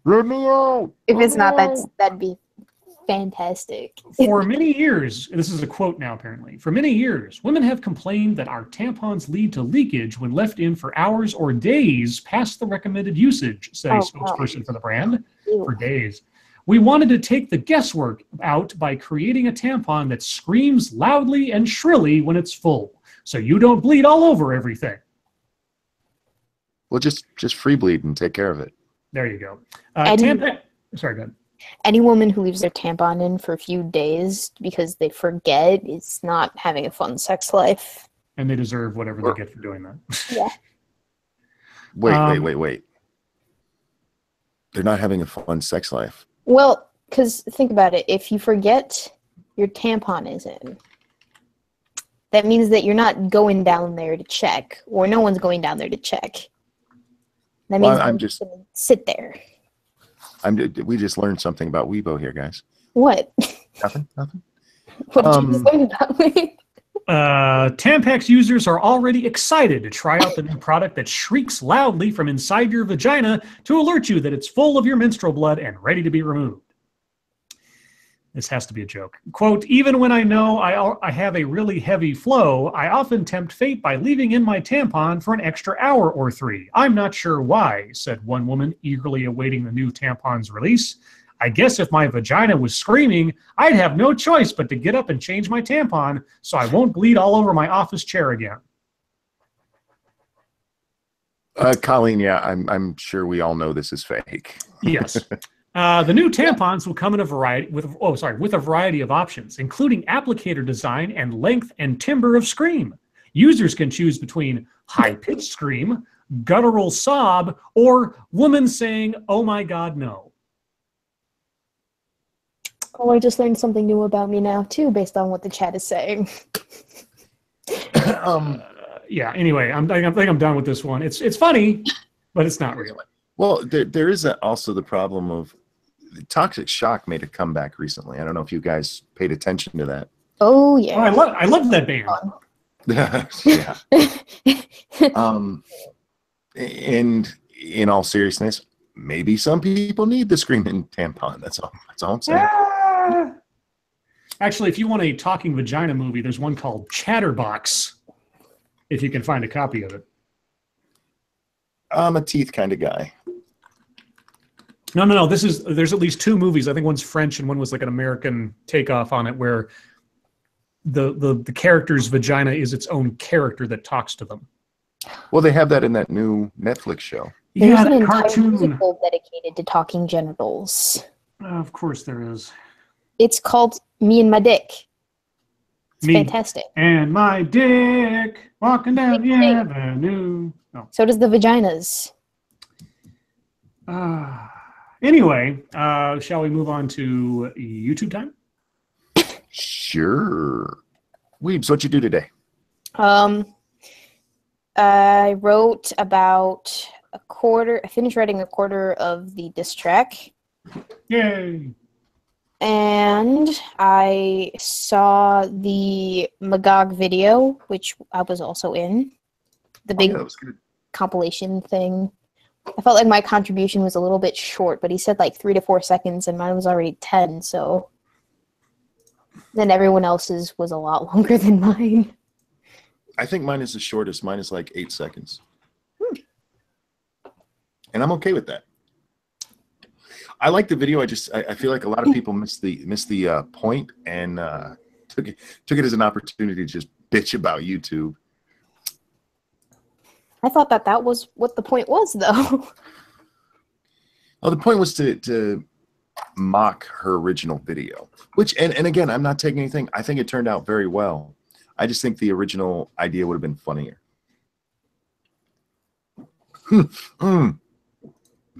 Let me out. If it's not, that'd be fantastic. For many years, this is a quote now apparently, for many years, women have complained that our tampons lead to leakage when left in for hours or days past the recommended usage, said a spokesperson for the brand. Ew. For days. We wanted to take the guesswork out by creating a tampon that screams loudly and shrilly when it's full, so you don't bleed all over everything. Well, just free bleed and take care of it. There you go. Sorry, go ahead. Any woman who leaves their tampon in for a few days because they forget is not having a fun sex life. And they deserve whatever they get for doing that. Yeah. Wait. They're not having a fun sex life. Well, because think about it. If you forget your tampon is in, that means that you're not going down there to check, or no one's going down there to check. That means I'm you're just gonna sit there. We just learned something about Weebo here, guys. What? Nothing. What did you just learn about me? Tampax users are already excited to try out the new product that shrieks loudly from inside your vagina to alert you that it's full of your menstrual blood and ready to be removed. This has to be a joke. Quote, even when I know I have a really heavy flow, I often tempt fate by leaving in my tampon for an extra hour or 3. I'm not sure why, said one woman eagerly awaiting the new tampon's release. I guess if my vagina was screaming, I'd have no choice but to get up and change my tampon so I won't bleed all over my office chair again. Colleen, yeah, I'm sure we all know this is fake. Yes. The new tampons will come in a variety with a variety of options, including applicator design and length and timbre of scream. Users can choose between high-pitched scream, guttural sob, or woman saying, "Oh my God, no." Oh, I just learned something new about me now too, based on what the chat is saying. Yeah. Anyway, I think I'm done with this one. It's funny, but it's not real. Well, there is also the problem of toxic shock made a comeback recently. I don't know if you guys paid attention to that. Oh yeah. Oh, I love that band. Yeah. And in all seriousness, maybe some people need the screaming tampon. That's all I'm saying. Actually, if you want a talking vagina movie, there's one called Chatterbox, if you can find a copy of it. I'm a teeth kind of guy. No. There's at least 2 movies. I think one's French and one was like an American takeoff on it, where the character's vagina is its own character that talks to them. Well, they have that in that new Netflix show. There's Yeah, an that entire cartoon. musical dedicated to talking genitals. Of course there is. It's called Me and My Dick. It's Me fantastic. And my dick walking down the Dick. avenue. No. So does the vaginas. Anyway, shall we move on to YouTube time? Sure. Weebs, what'd you do today? I wrote about I finished writing a quarter of the diss track. Yay! And I saw the Magog video, which I was also in. the big that was good. compilation thing. I felt like my contribution was a little bit short, but he said like 3 to 4 seconds, and mine was already 10. So then everyone else's was a lot longer than mine. I think mine is the shortest. Mine is like 8 seconds. And I'm okay with that. I like the video. I feel like a lot of people missed the point and took it as an opportunity to just bitch about YouTube. I thought that was what the point was, though. Well, the point was to mock her original video, which and again, I'm not taking anything. I think it turned out very well. I just think the original idea would have been funnier.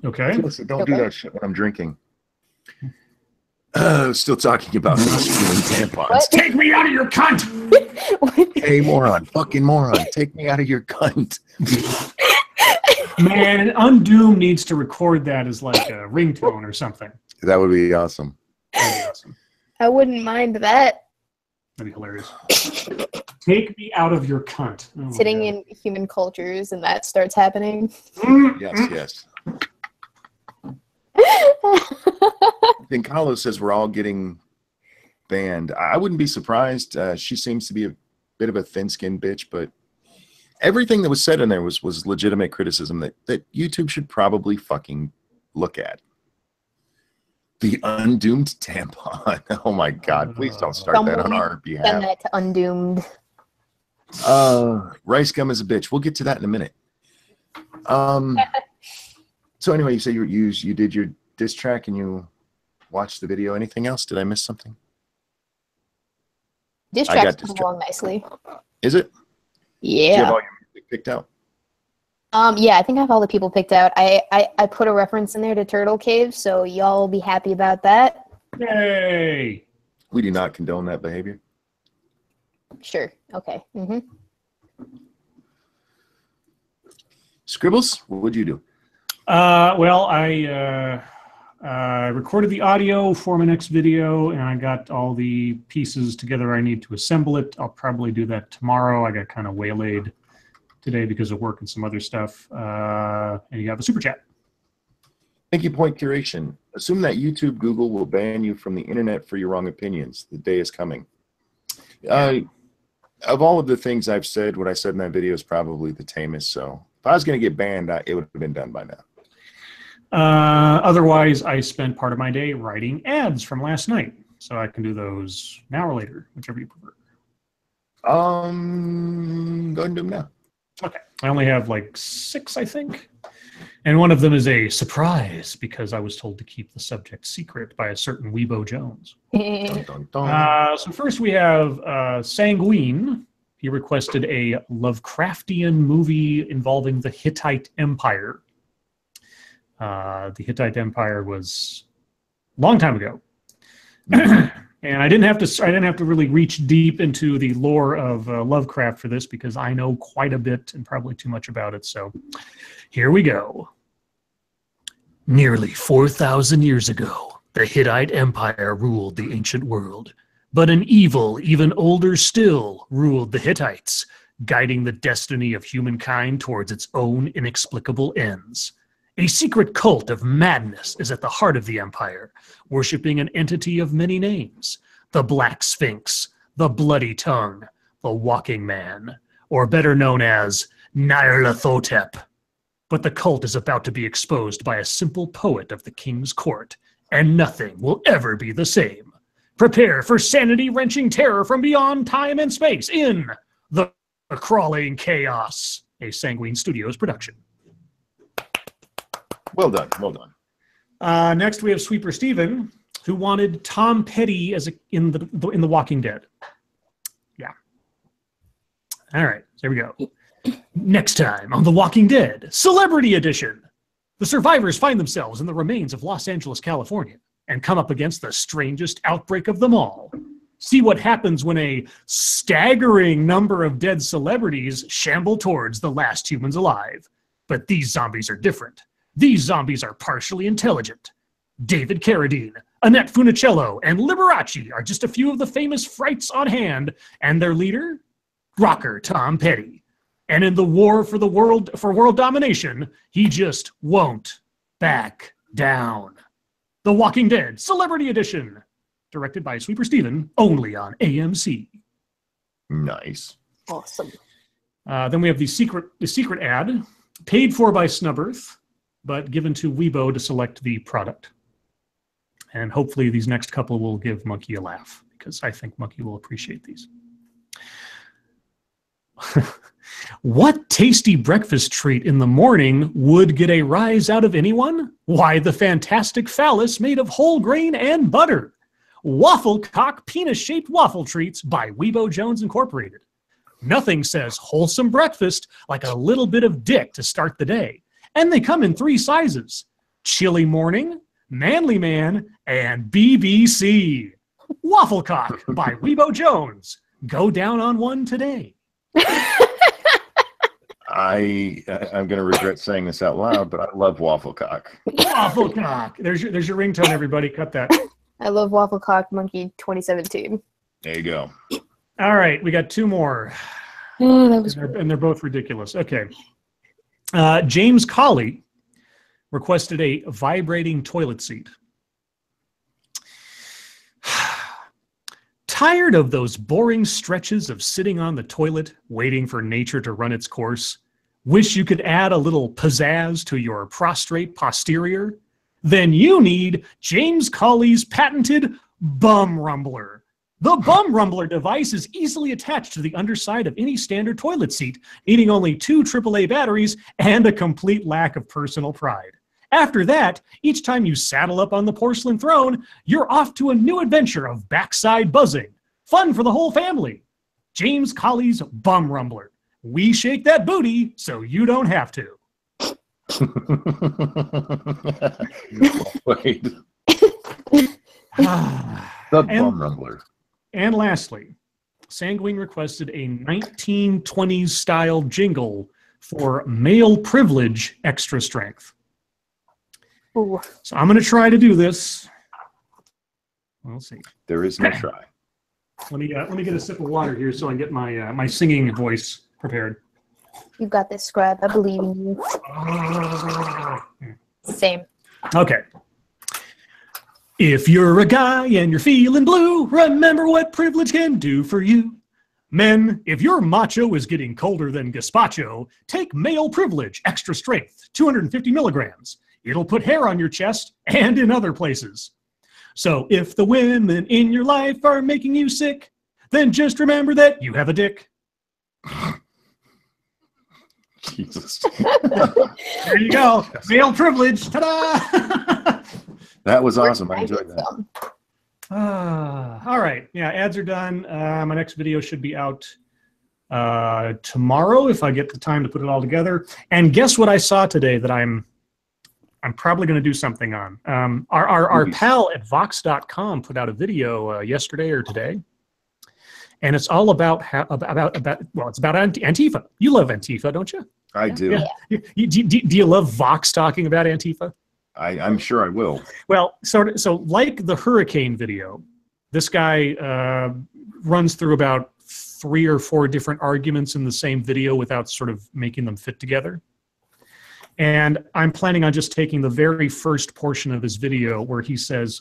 Okay. Listen, don't do that shit when I'm drinking. Still talking about masculine tampons. What? Take me out of your cunt! Hey, moron. Fucking moron. Take me out of your cunt. Man, Undoom needs to record that as like a ringtone or something. That would be awesome. That'd be awesome. I wouldn't mind that. That'd be hilarious. Take me out of your cunt. Oh my Sitting God. in human cultures and that starts happening. Yes. I think Carlos says we're all getting banned. I wouldn't be surprised. She seems to be a bit of a thin-skinned bitch, but everything that was said in there was legitimate criticism that YouTube should probably fucking look at. The undoomed tampon. Oh my God! Please don't start that on our Send behalf. that to Undoomed. Rice gum is a bitch. We'll get to that in a minute. So anyway, you say you did your diss track and you watched the video. Anything else? Did I miss something? Diss I got tracks diss come track. along nicely. Is it? Do you have Yeah. all your music picked out? Yeah, I think I have all the people picked out. I put a reference in there to Turtle Cave, so y'all will be happy about that. Yay! We do not condone that behavior. Sure. Okay. Scribbles, what would you do? Well, I recorded the audio for my next video, and I got all the pieces together I need to assemble it. I'll probably do that tomorrow. I got kind of waylaid today because of work and some other stuff. And you have a super chat. Thank you, Point Curation. Assume that YouTube, Google will ban you from the internet for your wrong opinions. The day is coming. Of all of the things I've said, what I said in that video is probably the tamest. So if I was going to get banned, it would have been done by now. Otherwise, I spent part of my day writing ads from last night. So I can do those now or later, whichever you prefer. Go ahead and do them now. Okay. I only have like 6, I think. And one of them is a surprise because I was told to keep the subject secret by a certain Weebo Jones. Dun, dun, dun. So first we have Sanguine. He requested a Lovecraftian movie involving the Hittite Empire. The Hittite Empire was a long time ago. And I didn't have to really reach deep into the lore of Lovecraft for this because I know quite a bit and probably too much about it. So here we go. Nearly 4,000 years ago, the Hittite Empire ruled the ancient world. But an evil, even older still, ruled the Hittites, guiding the destiny of humankind towards its own inexplicable ends. A secret cult of madness is at the heart of the empire, worshipping an entity of many names: the Black Sphinx, the Bloody Tongue, the Walking Man, or better known as Nyarlathotep. But the cult is about to be exposed by a simple poet of the king's court, and nothing will ever be the same. Prepare for sanity-wrenching terror from beyond time and space in The Crawling Chaos, a Sanguine Studios production. Well done. Well done. Next, we have Sweeper Steven, who wanted Tom Petty as in the Walking Dead. Yeah. All right, there we go. Next time on The Walking Dead, Celebrity Edition. The survivors find themselves in the remains of Los Angeles, California, and come up against the strangest outbreak of them all. See what happens when a staggering number of dead celebrities shamble towards the last humans alive. But these zombies are different. These zombies are partially intelligent. David Carradine, Annette Funicello, and Liberace are just a few of the famous frights on hand, and their leader, rocker Tom Petty. And in the war for world domination, he just won't back down. The Walking Dead Celebrity Edition, directed by Sweeper Steven, only on AMC. Nice. Awesome. Then we have the secret ad, paid for by Snubbirth, but given to Weebo to select the product. And hopefully these next couple will give Monkey a laugh, because I think Monkey will appreciate these. What tasty breakfast treat in the morning would get a rise out of anyone? Why, the fantastic phallus made of whole grain and butter. Waffle Cock penis-shaped waffle treats by Weebo Jones Incorporated. Nothing says wholesome breakfast like a little bit of dick to start the day. And they come in 3 sizes: chilly morning, manly man, and BBC. Waffle Cock by Weebo Jones. Go down on one today. I'm going to regret saying this out loud, but I love Waffle Cock. Waffle Cock. There's your ringtone, everybody. Cut that. I love Waffle Cock Monkey 2017. There you go. All right, we got 2 more. Oh, that was And they're both ridiculous. Okay. James Colley requested a vibrating toilet seat. Tired of those boring stretches of sitting on the toilet, waiting for nature to run its course? Wish you could add a little pizzazz to your prostrate posterior? Then you need James Colley's patented Bum Rumbler. The Bum Rumbler device is easily attached to the underside of any standard toilet seat, needing only 2 AAA batteries and a complete lack of personal pride. After that, each time you saddle up on the porcelain throne, you're off to a new adventure of backside buzzing. Fun for the whole family. James Colley's Bum Rumbler. We shake that booty so you don't have to. Wait. The Bum Rumbler. And lastly, Sanguine requested a 1920s style jingle for male privilege extra strength. Ooh. So I'm going to try to do this. We'll see. There is no try. Let me get a sip of water here so I can get my my singing voice prepared. You got this, Scribe. I believe in you. Same. Okay. If you're a guy and you're feeling blue, remember what privilege can do for you. Men, if your macho is getting colder than gazpacho, take male privilege extra strength, 250 milligrams. It'll put hair on your chest and in other places. So if the women in your life are making you sick, then just remember that you have a dick. Jesus. There you go. Male privilege. Ta-da! That was awesome. I enjoyed that. All right. Yeah, ads are done. My next video should be out tomorrow if I get the time to put it all together. And guess what I saw today that I'm probably going to do something on. Our pal at Vox.com put out a video yesterday or today, and it's all about it's about Antifa. You love Antifa, don't you? I do. Yeah. Do you love Vox talking about Antifa? I'm sure I will. Well, so like the hurricane video, this guy runs through about 3 or 4 different arguments in the same video without sort of making them fit together. And I'm planning on just taking the very first portion of his video where he says,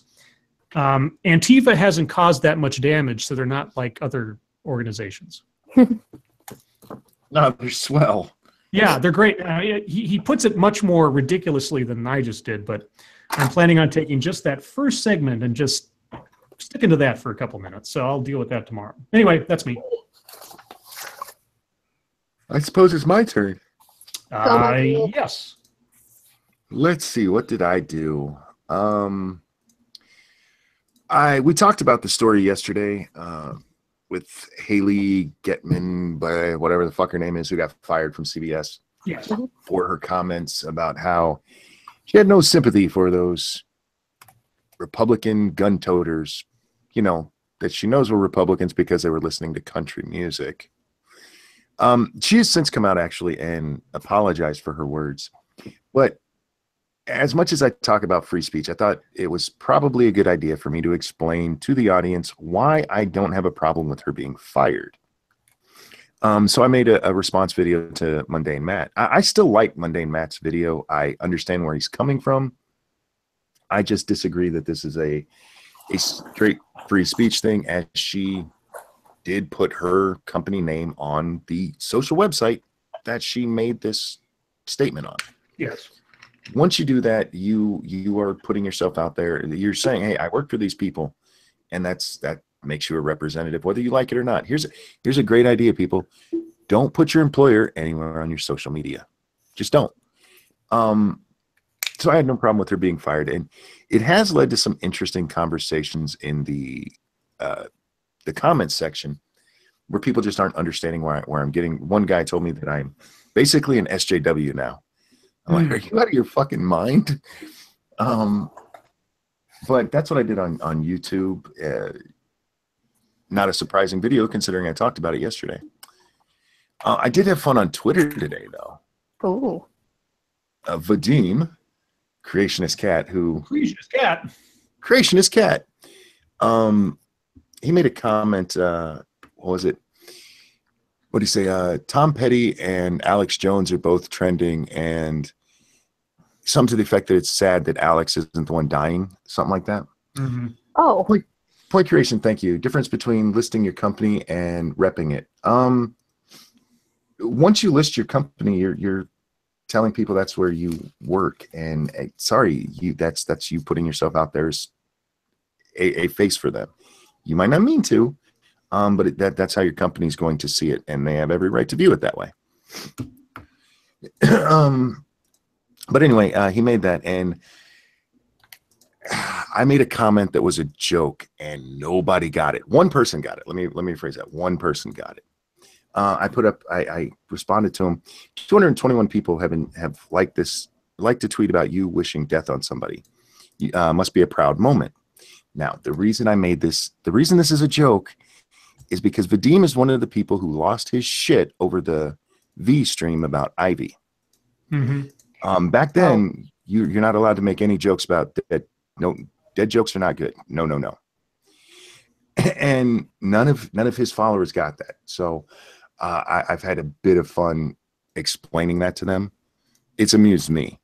Antifa hasn't caused that much damage, so they're not like other organizations. No, they're swell. Yeah, they're great. He puts it much more ridiculously than I just did, but I'm planning on taking just that first segment and just sticking to that for a couple minutes. So I'll deal with that tomorrow. Anyway, that's me. I suppose it's my turn. Yes. Let's see. What did I do? We talked about the story yesterday with Haley Getman, by whatever the fuck her name is, who got fired from CBS Yes. for her comments about how she had no sympathy for those Republican gun toters, you know, that she knows were Republicans because they were listening to country music. She has since come out actually and apologized for her words. But as much as I talk about free speech, I thought it was probably a good idea for me to explain to the audience why I don't have a problem with her being fired. So I made a response video to Mundane Matt. I still like Mundane Matt's video. I understand where he's coming from. I just disagree that this is a straight free speech thing, as she did put her company name on the social website that she made this statement on. Yes. Once you do that, you are putting yourself out there. You're saying, hey, I work for these people, and that makes you a representative, whether you like it or not. Here's a great idea, people. Don't put your employer anywhere on your social media. Just don't. So I had no problem with her being fired, and it has led to some interesting conversations in the comments section where people just aren't understanding where I'm getting. One guy told me that I'm basically an SJW now. I'm like, are you out of your fucking mind? But that's what I did on YouTube. Not a surprising video considering I talked about it yesterday. I did have fun on Twitter today, though. Ooh. Vadim, Creationist Cat, Creationist Cat. He made a comment. What was it? What did he say? Tom Petty and Alex Jones are both trending, and some to the effect that it's sad that Alex isn't the one dying. Something like that. Mm-hmm. Oh. Point creation. Thank you. Difference between listing your company and repping it. Once you list your company, you're telling people that's where you work, and sorry, that's you putting yourself out there as a face for them. You might not mean to, but that's how your company's going to see it, and they have every right to view it that way. But anyway, he made that, and I made a comment that was a joke, and nobody got it. One person got it. Let me rephrase that. One person got it. I responded to him. 221 people have liked to tweet about you wishing death on somebody. Must be a proud moment. Now, the reason this is a joke is because Vadim is one of the people who lost his shit over the V stream about Ivy. Mm-hmm. Back then, you're not allowed to make any jokes about dead. No, dead jokes are not good. No. And none of his followers got that. So I've had a bit of fun explaining that to them. It's amused me.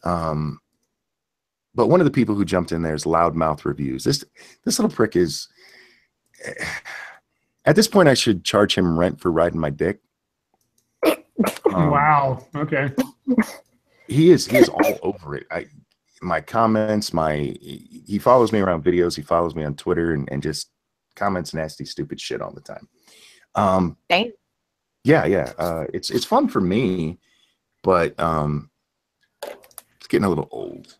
But one of the people who jumped in there is Loudmouth Reviews. This little prick is. At this point, I should charge him rent for riding my dick. Wow. Okay. He is all over it. My comments, he follows me around videos. He follows me on Twitter and just comments nasty, stupid shit all the time. Dang. Yeah. It's fun for me, but it's getting a little old.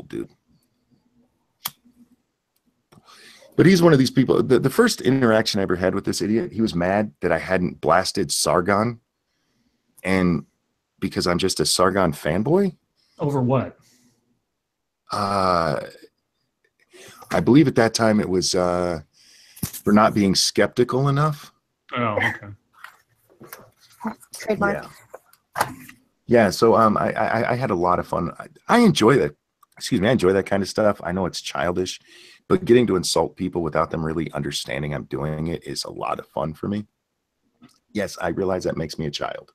Dude. But he's one of these people. The first interaction I ever had with this idiot, he was mad that I hadn't blasted Sargon, and because I'm just a Sargon fanboy. Over what? I believe at that time it was for not being skeptical enough. Oh, okay. Trademark. Yeah. So I had a lot of fun. I enjoy that. Excuse me. I enjoy that kind of stuff. I know it's childish, but getting to insult people without them really understanding I'm doing it is a lot of fun for me. Yes, I realize that makes me a child.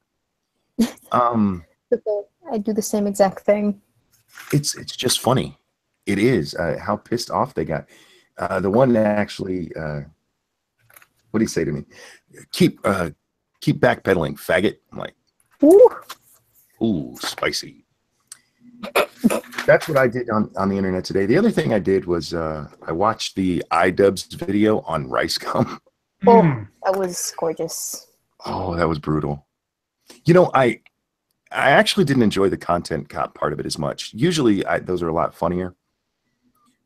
I do the same exact thing. It's just funny. It is how pissed off they got. The one that actually, what did he say to me? Keep backpedaling, faggot. I'm like, ooh, spicy. That's what I did on the internet today. The other thing I did was I watched the iDubbbz video on Rice Gum. Oh, that was gorgeous. Oh, that was brutal. You know, I actually didn't enjoy the content cop part of it as much. Usually those are a lot funnier.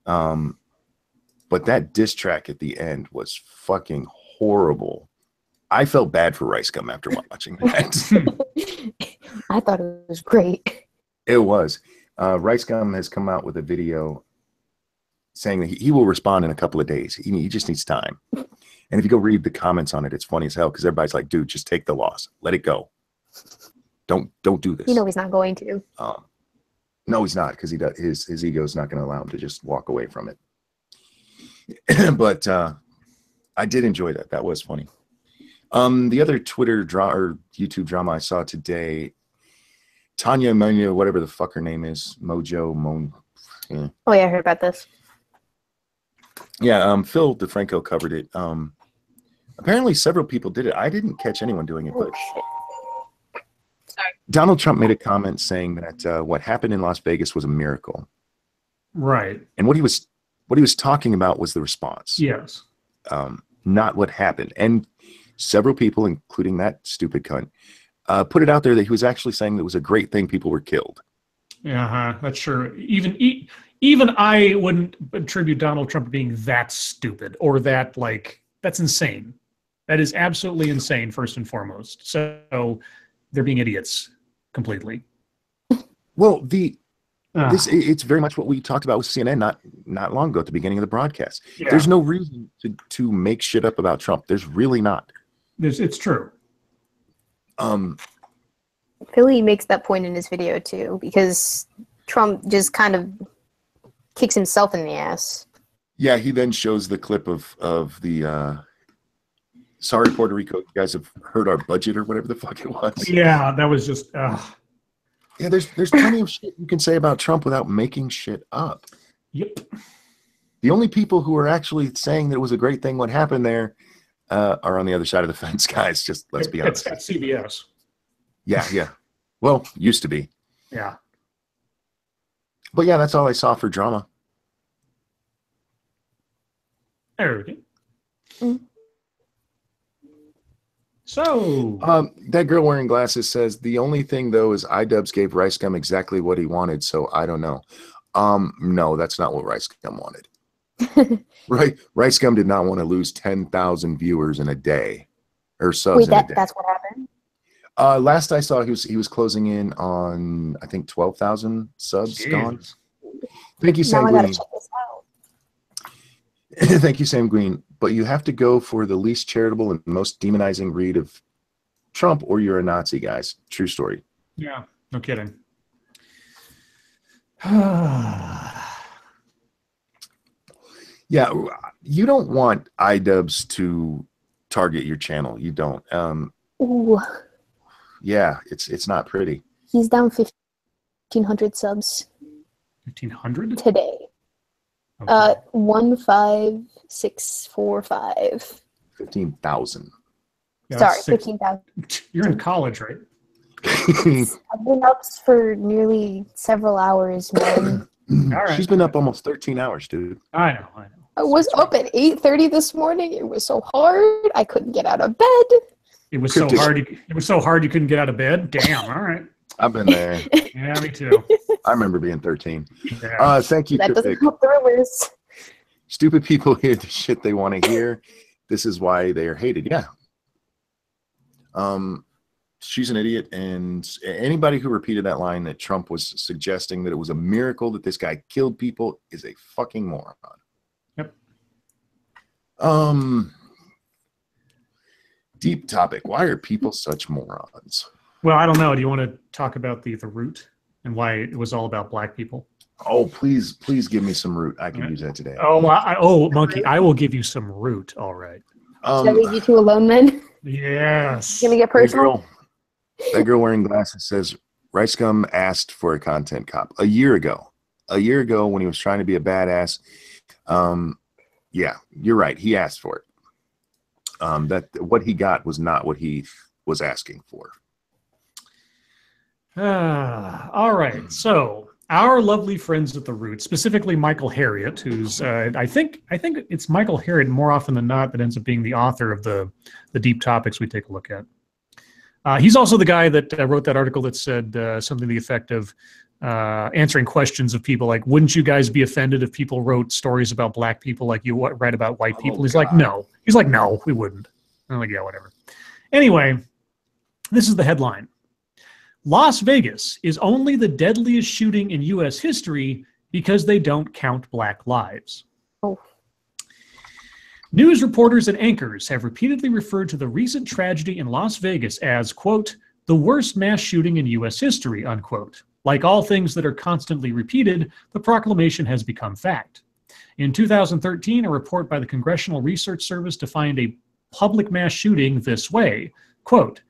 But that diss track at the end was fucking horrible. I felt bad for Rice Gum after watching that. I thought it was great. It was. Rice Gum has come out with a video saying that he will respond in a couple of days. He just needs time. And if you go read the comments on it, it's funny as hell because everybody's like, dude, just take the loss. Let it go. Don't do this. You know he's not going to. No, he's not, because his ego is not going to allow him to just walk away from it. But I did enjoy that. That was funny. The other Twitter or YouTube drama I saw today, Tanya Mojo, whatever the fuck her name is, yeah. Oh yeah, I heard about this. Yeah, Phil DeFranco covered it. Apparently several people did it. I didn't catch anyone doing it, but Sorry. Donald Trump made a comment saying that what happened in Las Vegas was a miracle. Right. And what he was talking about was the response. Yes. Not what happened. And several people, including that stupid cunt, put it out there that he was actually saying that it was a great thing people were killed. Yeah, that's sure. Even I wouldn't attribute Donald Trump to being that stupid or that, like, that's insane. That is absolutely insane, first and foremost. So they're being idiots completely. Well, it's very much what we talked about with CNN not long ago at the beginning of the broadcast. Yeah. There's no reason to make shit up about Trump. There's really not. It's true. Philly makes that point in his video too, because Trump just kind of kicks himself in the ass. Yeah, he then shows the clip of the sorry Puerto Rico, you guys have heard our budget or whatever the fuck it was. Yeah, that was just yeah, there's plenty of shit you can say about Trump without making shit up. Yep. The only people who are actually saying that it was a great thing what happened there are on the other side of the fence, guys. Just let's be honest. It's at CBS. Yeah. Well, used to be. Yeah. But yeah, that's all I saw for drama. There we go. So that girl wearing glasses says the only thing though is iDubbbz gave Rice Gum exactly what he wanted, so I don't know. No, that's not what Rice Gum wanted. Right? Rice Gum did not want to lose 10,000 viewers in a day or subs in a day. That's what happened. Last I saw, he was closing in on I think 12,000 subs gone. Thank you, Sam Now I gotta Green. check this out. Thank you, Sam Green. But you have to go for the least charitable and most demonizing read of Trump, or you're a Nazi, guys. True story. yeah, no kidding. Yeah, you don't want iDubbbz to target your channel. You don't. Ooh, Yeah, it's not pretty. he's down 1,500 subs 1,500? today. Okay. 15645. 15,000. Yeah, Sorry, that's 15,000. You're in college, right? I've been up for nearly several hours, man. All right. She's been up almost 13 hours, dude. I know. I was up at 8:30 this morning. It was so hard. I couldn't get out of bed. It was so hard. It was so hard you couldn't get out of bed. Damn. All right. I've been there. Yeah, me too. I remember being 13. Yeah. Thank you, That doesn't Kripik. help the rumors. Stupid people hear the shit they want to hear. This is why they are hated. Yeah. She's an idiot, and anybody who repeated that line that Trump was suggesting that it was a miracle that this guy killed people is a fucking moron. Yep. Deep topic. Why are people such morons? Well, I don't know. Do you want to talk about the root and why it was all about black people? Oh, please give me some root. I can use that today. Oh, Monkey, I will give you some root. All right. Should I leave you two alone, then? Yes. Gonna get personal. That girl wearing glasses says Rice Gum asked for a content cop a year ago when he was trying to be a badass. Yeah, you're right. He asked for it. That what he got was not what he was asking for. All right. So our lovely friends at the Root, specifically Michael Harriot, who's I think it's Michael Harriot more often than not that ends up being the author of the deep topics we take a look at. He's also the guy that wrote that article that said something to the effect of answering questions of people like, wouldn't you guys be offended if people wrote stories about black people like you write about white people? He's like, no. He's like, no, we wouldn't. I'm like, yeah, whatever. Anyway, this is the headline. Las Vegas is only the deadliest shooting in U.S. history because they don't count black lives. Oh. News reporters and anchors have repeatedly referred to the recent tragedy in Las Vegas as, quote, the worst mass shooting in U.S. history, unquote. Like all things that are constantly repeated, the proclamation has become fact. In 2013, a report by the Congressional Research Service defined a public mass shooting this way. Quote,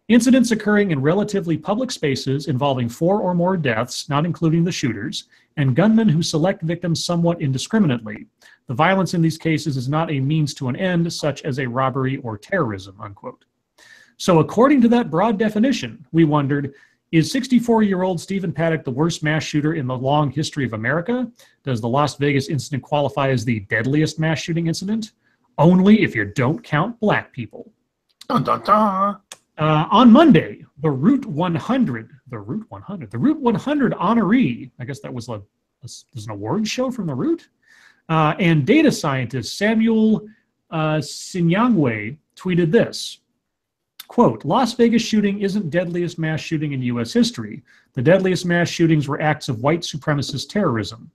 incidents occurring in relatively public spaces involving 4 or more deaths, not including the shooters, and gunmen who select victims somewhat indiscriminately. The violence in these cases is not a means to an end, such as a robbery or terrorism, unquote. So according to that broad definition, we wondered, is 64-year-old Stephen Paddock the worst mass shooter in the long history of America? Does the Las Vegas incident qualify as the deadliest mass shooting incident? Only if you don't count black people. Dun, dun, dun. On Monday, the Route 100 honoree, I guess that was there's an award show from the Route, and data scientist Samuel Sinyangwe tweeted this. Quote, Las Vegas shooting isn't deadliest mass shooting in U.S. history. The deadliest mass shootings were acts of white supremacist terrorism.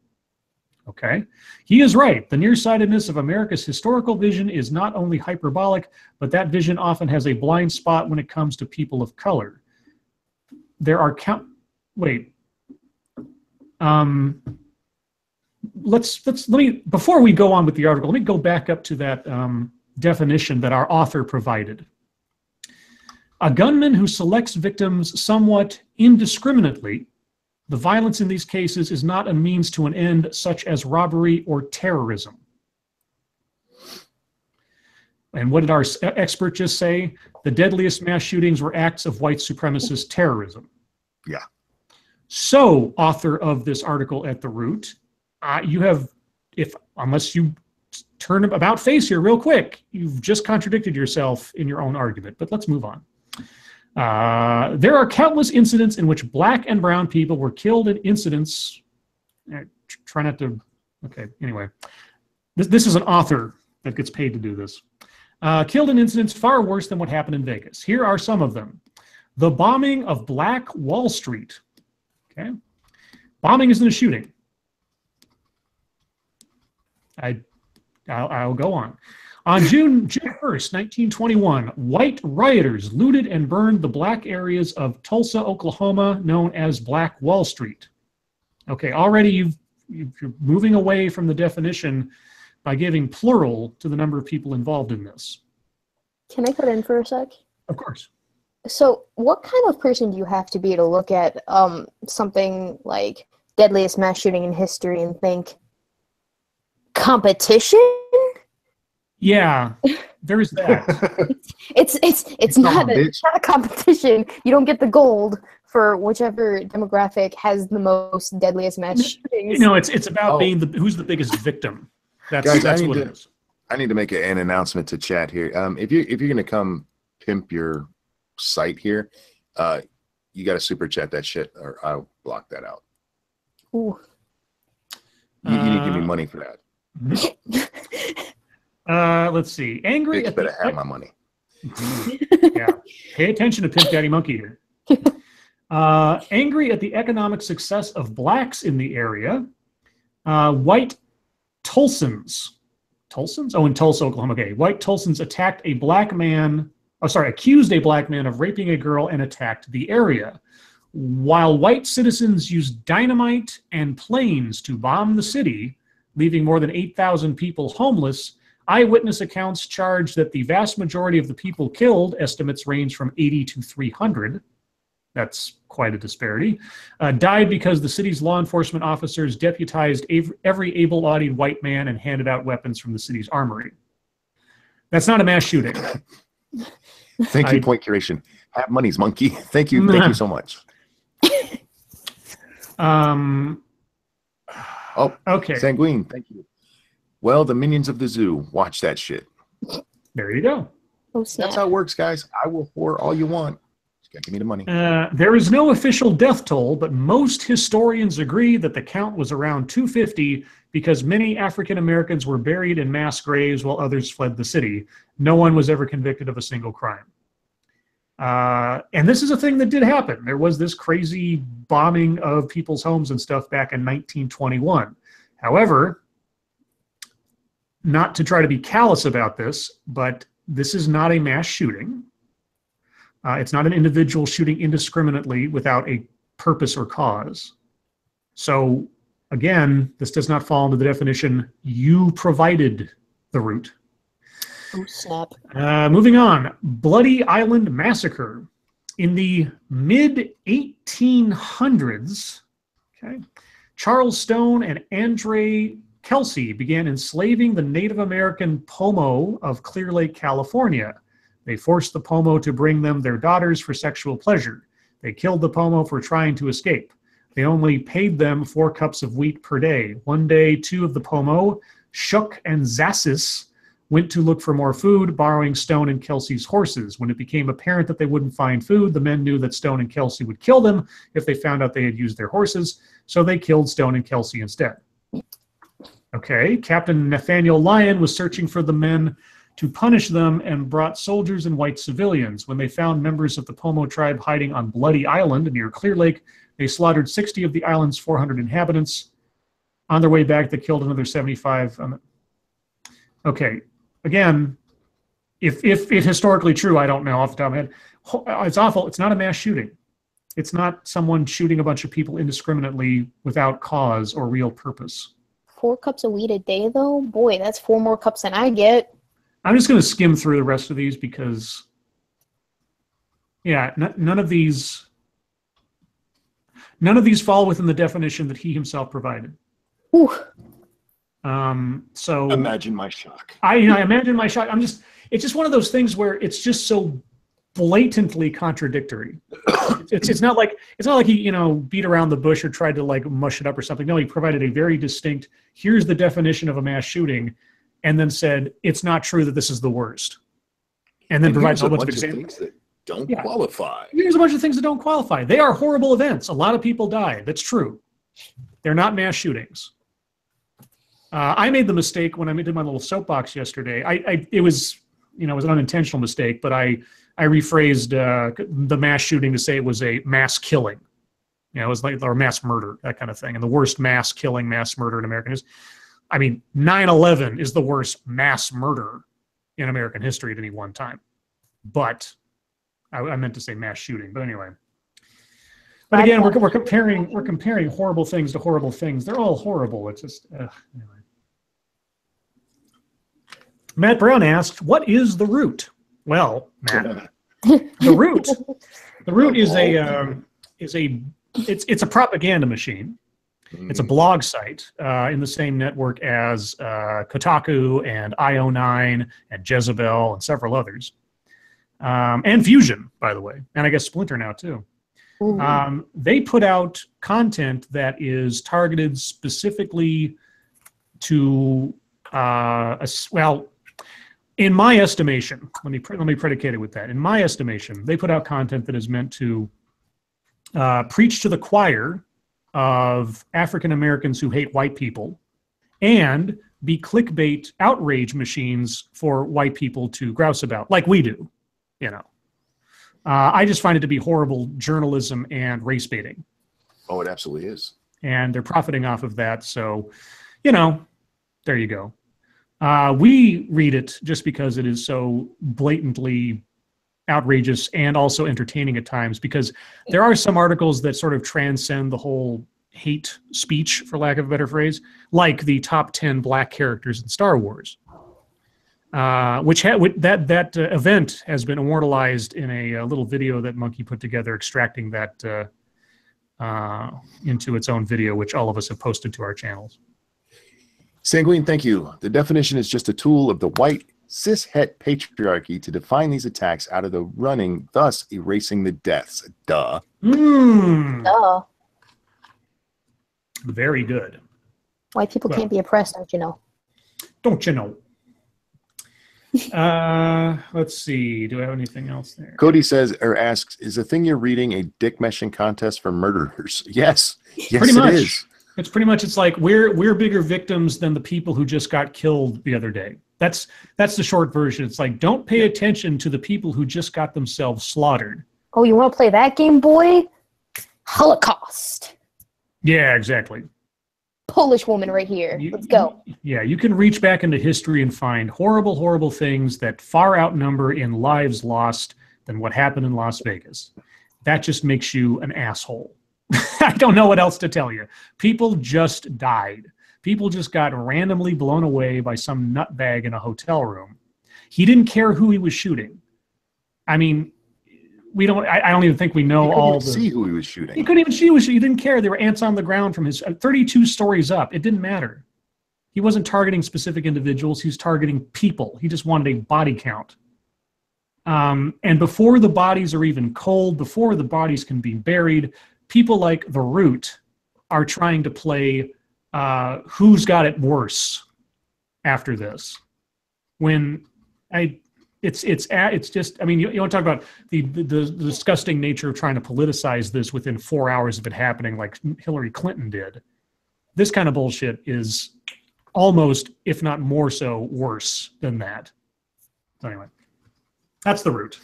Okay. He is right. The nearsightedness of America's historical vision is not only hyperbolic, but that vision often has a blind spot when it comes to people of color. There are let me, before we go on with the article, let me go back up to that definition that our author provided. A gunman who selects victims somewhat indiscriminately. The violence in these cases is not a means to an end, such as robbery or terrorism. And what did our expert just say? The deadliest mass shootings were acts of white supremacist terrorism. Yeah. So, author of this article at The Root, you have, unless you turn about face here real quick, you've just contradicted yourself in your own argument. But let's move on. There are countless incidents in which black and brown people were killed in incidents. Try not to. Okay, anyway. This is an author that gets paid to do this. Killed in incidents far worse than what happened in Vegas. Here are some of them. The bombing of Black Wall Street. Okay. Bombing isn't a shooting. I'll go on. On June 1st, 1921, white rioters looted and burned the black areas of Tulsa, Oklahoma, known as Black Wall Street. Okay, already you're moving away from the definition by giving plural to the number of people involved in this. Can I cut in for a sec? Of course. So what kind of person do you have to be to look at something like deadliest mass shooting in history and think competition? Yeah, there is that. It's not a competition. You don't get the gold for whichever demographic has the most deadliest mass shootings. No, it's about being who's the biggest victim. That's what it is. I need to make an announcement to chat here. If you're gonna come pimp your site here, you got to super chat that shit, or I'll block that out. Ooh. You need to give me money for that. Let's see. Angry. Bitch better have my money. Yeah. Pay attention to Pimp Daddy Monkey here. Angry at the economic success of blacks in the area, white Tulsans. Tulsans? Oh, in Tulsa, Oklahoma. Okay. White Tulsans accused a black man of raping a girl and attacked the area. While white citizens used dynamite and planes to bomb the city, leaving more than 8,000 people homeless, eyewitness accounts charge that the vast majority of the people killed, estimates range from 80 to 300, that's quite a disparity, died because the city's law enforcement officers deputized every able-bodied white man and handed out weapons from the city's armory. That's not a mass shooting. Thank you, point curation. Have monies, monkey. Thank you so much. Okay. Sanguine, thank you. Well, the minions of the zoo, watch that shit. There you go. Oh, snap. That's how it works, guys. I will whore all you want. Just gotta give me the money. There is no official death toll, but most historians agree that the count was around 250 because many African Americans were buried in mass graves while others fled the city. No one was ever convicted of a single crime. And this is a thing that did happen. There was this crazy bombing of people's homes and stuff back in 1921. However, not to try to be callous about this, but this is not a mass shooting. It's not an individual shooting indiscriminately without a purpose or cause. So again, this does not fall into the definition you provided, the Root. Oh, snap. Moving on. Bloody Island Massacre. In the mid-1800s, okay, Charles Stone and Andre Kelsey began enslaving the Native American Pomo of Clear Lake, California. They forced the Pomo to bring them their daughters for sexual pleasure. They killed the Pomo for trying to escape. They only paid them 4 cups of wheat per day. One day, 2 of the Pomo, Shook and Zassis, went to look for more food, borrowing Stone and Kelsey's horses. When it became apparent that they wouldn't find food, the men knew that Stone and Kelsey would kill them if they found out they had used their horses, so they killed Stone and Kelsey instead. Okay, Captain Nathaniel Lyon was searching for the men to punish them and brought soldiers and white civilians. When they found members of the Pomo tribe hiding on Bloody Island near Clear Lake, they slaughtered 60 of the island's 400 inhabitants. On their way back, they killed another 75. Okay. Again, if it's historically true, I don't know off the top of my head. It's awful. It's not a mass shooting. It's not someone shooting a bunch of people indiscriminately without cause or real purpose. 4 cups of wheat a day, though? Boy, that's 4 more cups than I get. I'm just going to skim through the rest of these because, yeah, none of these fall within the definition that he himself provided. Ooh. So imagine my shock. I imagine my shock. It's just one of those things where it's just so blatantly contradictory. It's not like he beat around the bush or tried to like mush it up or something. No, he provided a very distinct, here's the definition of a mass shooting, and then said it's not true that this is the worst, and then provides a bunch of examples that don't qualify. Here's a bunch of things that don't qualify. They are horrible events. A lot of people died. That's true. They're not mass shootings. I made the mistake when I did my little soapbox yesterday. It was an unintentional mistake, but I rephrased the mass shooting to say it was a mass killing. It was like, or mass murder, that kind of thing. And the worst mass killing, mass murder in American history. 9/11 is the worst mass murder in American history at any one time. But I meant to say mass shooting. But anyway. But again, we're comparing horrible things to horrible things. They're all horrible. It's just anyway. Matt Brown asked, "What is the root?" Well, Matt, the root is a propaganda machine. It's a blog site in the same network as Kotaku and IO9 and Jezebel and several others, and Fusion, by the way, and I guess Splinter now too. They put out content that is targeted specifically to in my estimation, let me predicate it with that. In my estimation, they put out content that is meant to preach to the choir of African Americans who hate white people and be clickbait outrage machines for white people to grouse about, like we do, I just find it to be horrible journalism and race baiting. Oh, it absolutely is. And they're profiting off of that. So, there you go. We read it just because it is so blatantly outrageous and also entertaining at times, because there are some articles that sort of transcend the whole hate speech, for lack of a better phrase, like the top 10 black characters in Star Wars, that event has been immortalized in a little video that Monkey put together, extracting that into its own video, which all of us have posted to our channels. Sanguine, thank you. The definition is just a tool of the white cis-het patriarchy to define these attacks out of the running, thus erasing the deaths. Duh. Duh. Very good. White people can't be oppressed, don't you know? Don't you know? Let's see. Do I have anything else there? Cody says or asks, "Is the thing you're reading a dick meshing contest for murderers?" Yes. Yes, pretty much. It is. It's pretty much. It's like we're bigger victims than the people who just got killed the other day. That's the short version. It's like, don't pay attention to the people who just got themselves slaughtered. Oh, you want to play that game, boy? Holocaust. Yeah, exactly. Polish woman right here. Let's go. You can reach back into history and find horrible, horrible things that far outnumber in lives lost than what happened in Las Vegas. That just makes you an asshole. I don't know what else to tell you. People just died. People just got randomly blown away by some nutbag in a hotel room. He didn't care who he was shooting. I mean, we don't. I don't even think we know all the. See who he was shooting. He couldn't even see who he didn't care. There were ants on the ground from his 32 stories up. It didn't matter. He wasn't targeting specific individuals. He was targeting people. He just wanted a body count. And before the bodies are even cold, before the bodies can be buried, people like the Root are trying to play who's got it worse after this. When it's just, I mean, you want to talk about the disgusting nature of trying to politicize this within 4 hours of it happening, like Hillary Clinton did. This kind of bullshit is almost, if not more so, worse than that. So anyway, that's the Root.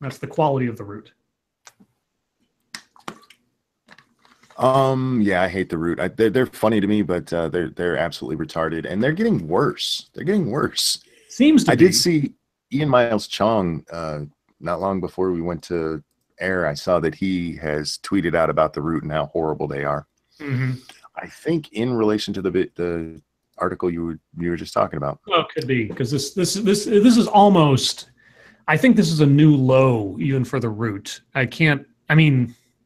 That's the quality of the Root. Yeah, I hate the Root. They're funny to me, but they're absolutely retarded, and they're getting worse. They're getting worse. Seems to be. I did see Ian Miles Chong not long before we went to air. I saw that he has tweeted out about the Root and how horrible they are. Mm-hmm. I think in relation to the article you were just talking about. Well, it could be, because this is almost. I think this is a new low even for the Root.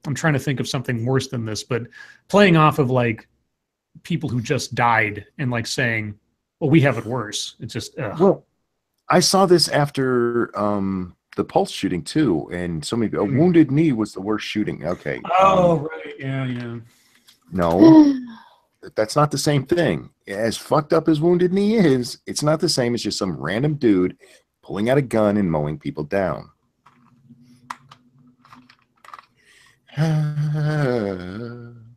I'm trying to think of something worse than this, but playing off of like people who just died and like saying, well, we have it worse. It's just, well, I saw this after the Pulse shooting too. And so many, a Wounded Knee was the worst shooting. Okay. Oh, right. Yeah. No, that's not the same thing. As fucked up as Wounded Knee is, it's not the same as just some random dude pulling out a gun and mowing people down.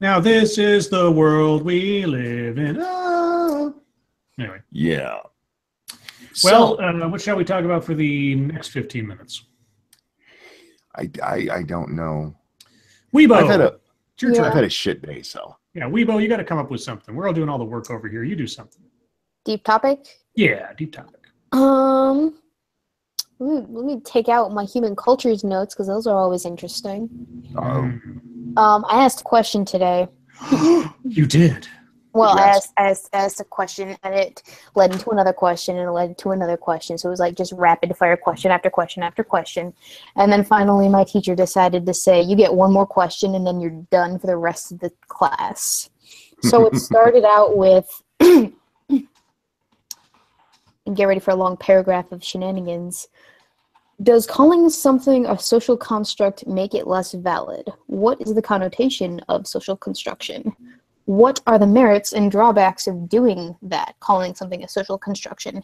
Now this is the world we live in. Anyway. Yeah. Well, what shall we talk about for the next 15 minutes? I don't know. Weebo. I've had a shit day, so. Yeah, Weebo, you got to come up with something. We're all doing all the work over here. You do something. Deep topic? Yeah, deep topic. Let me take out my human cultures notes, because those are always interesting. I asked a question today. You did? Well, Yes. I asked a question, and it led into another question, and it led to another question. So it was like just rapid fire question after question after question. And then finally my teacher decided to say, you get one more question, and then you're done for the rest of the class. So it started out with, and get ready for a long paragraph of shenanigans. Does calling something a social construct make it less valid? What is the connotation of social construction? What are the merits and drawbacks of doing that, calling something a social construction?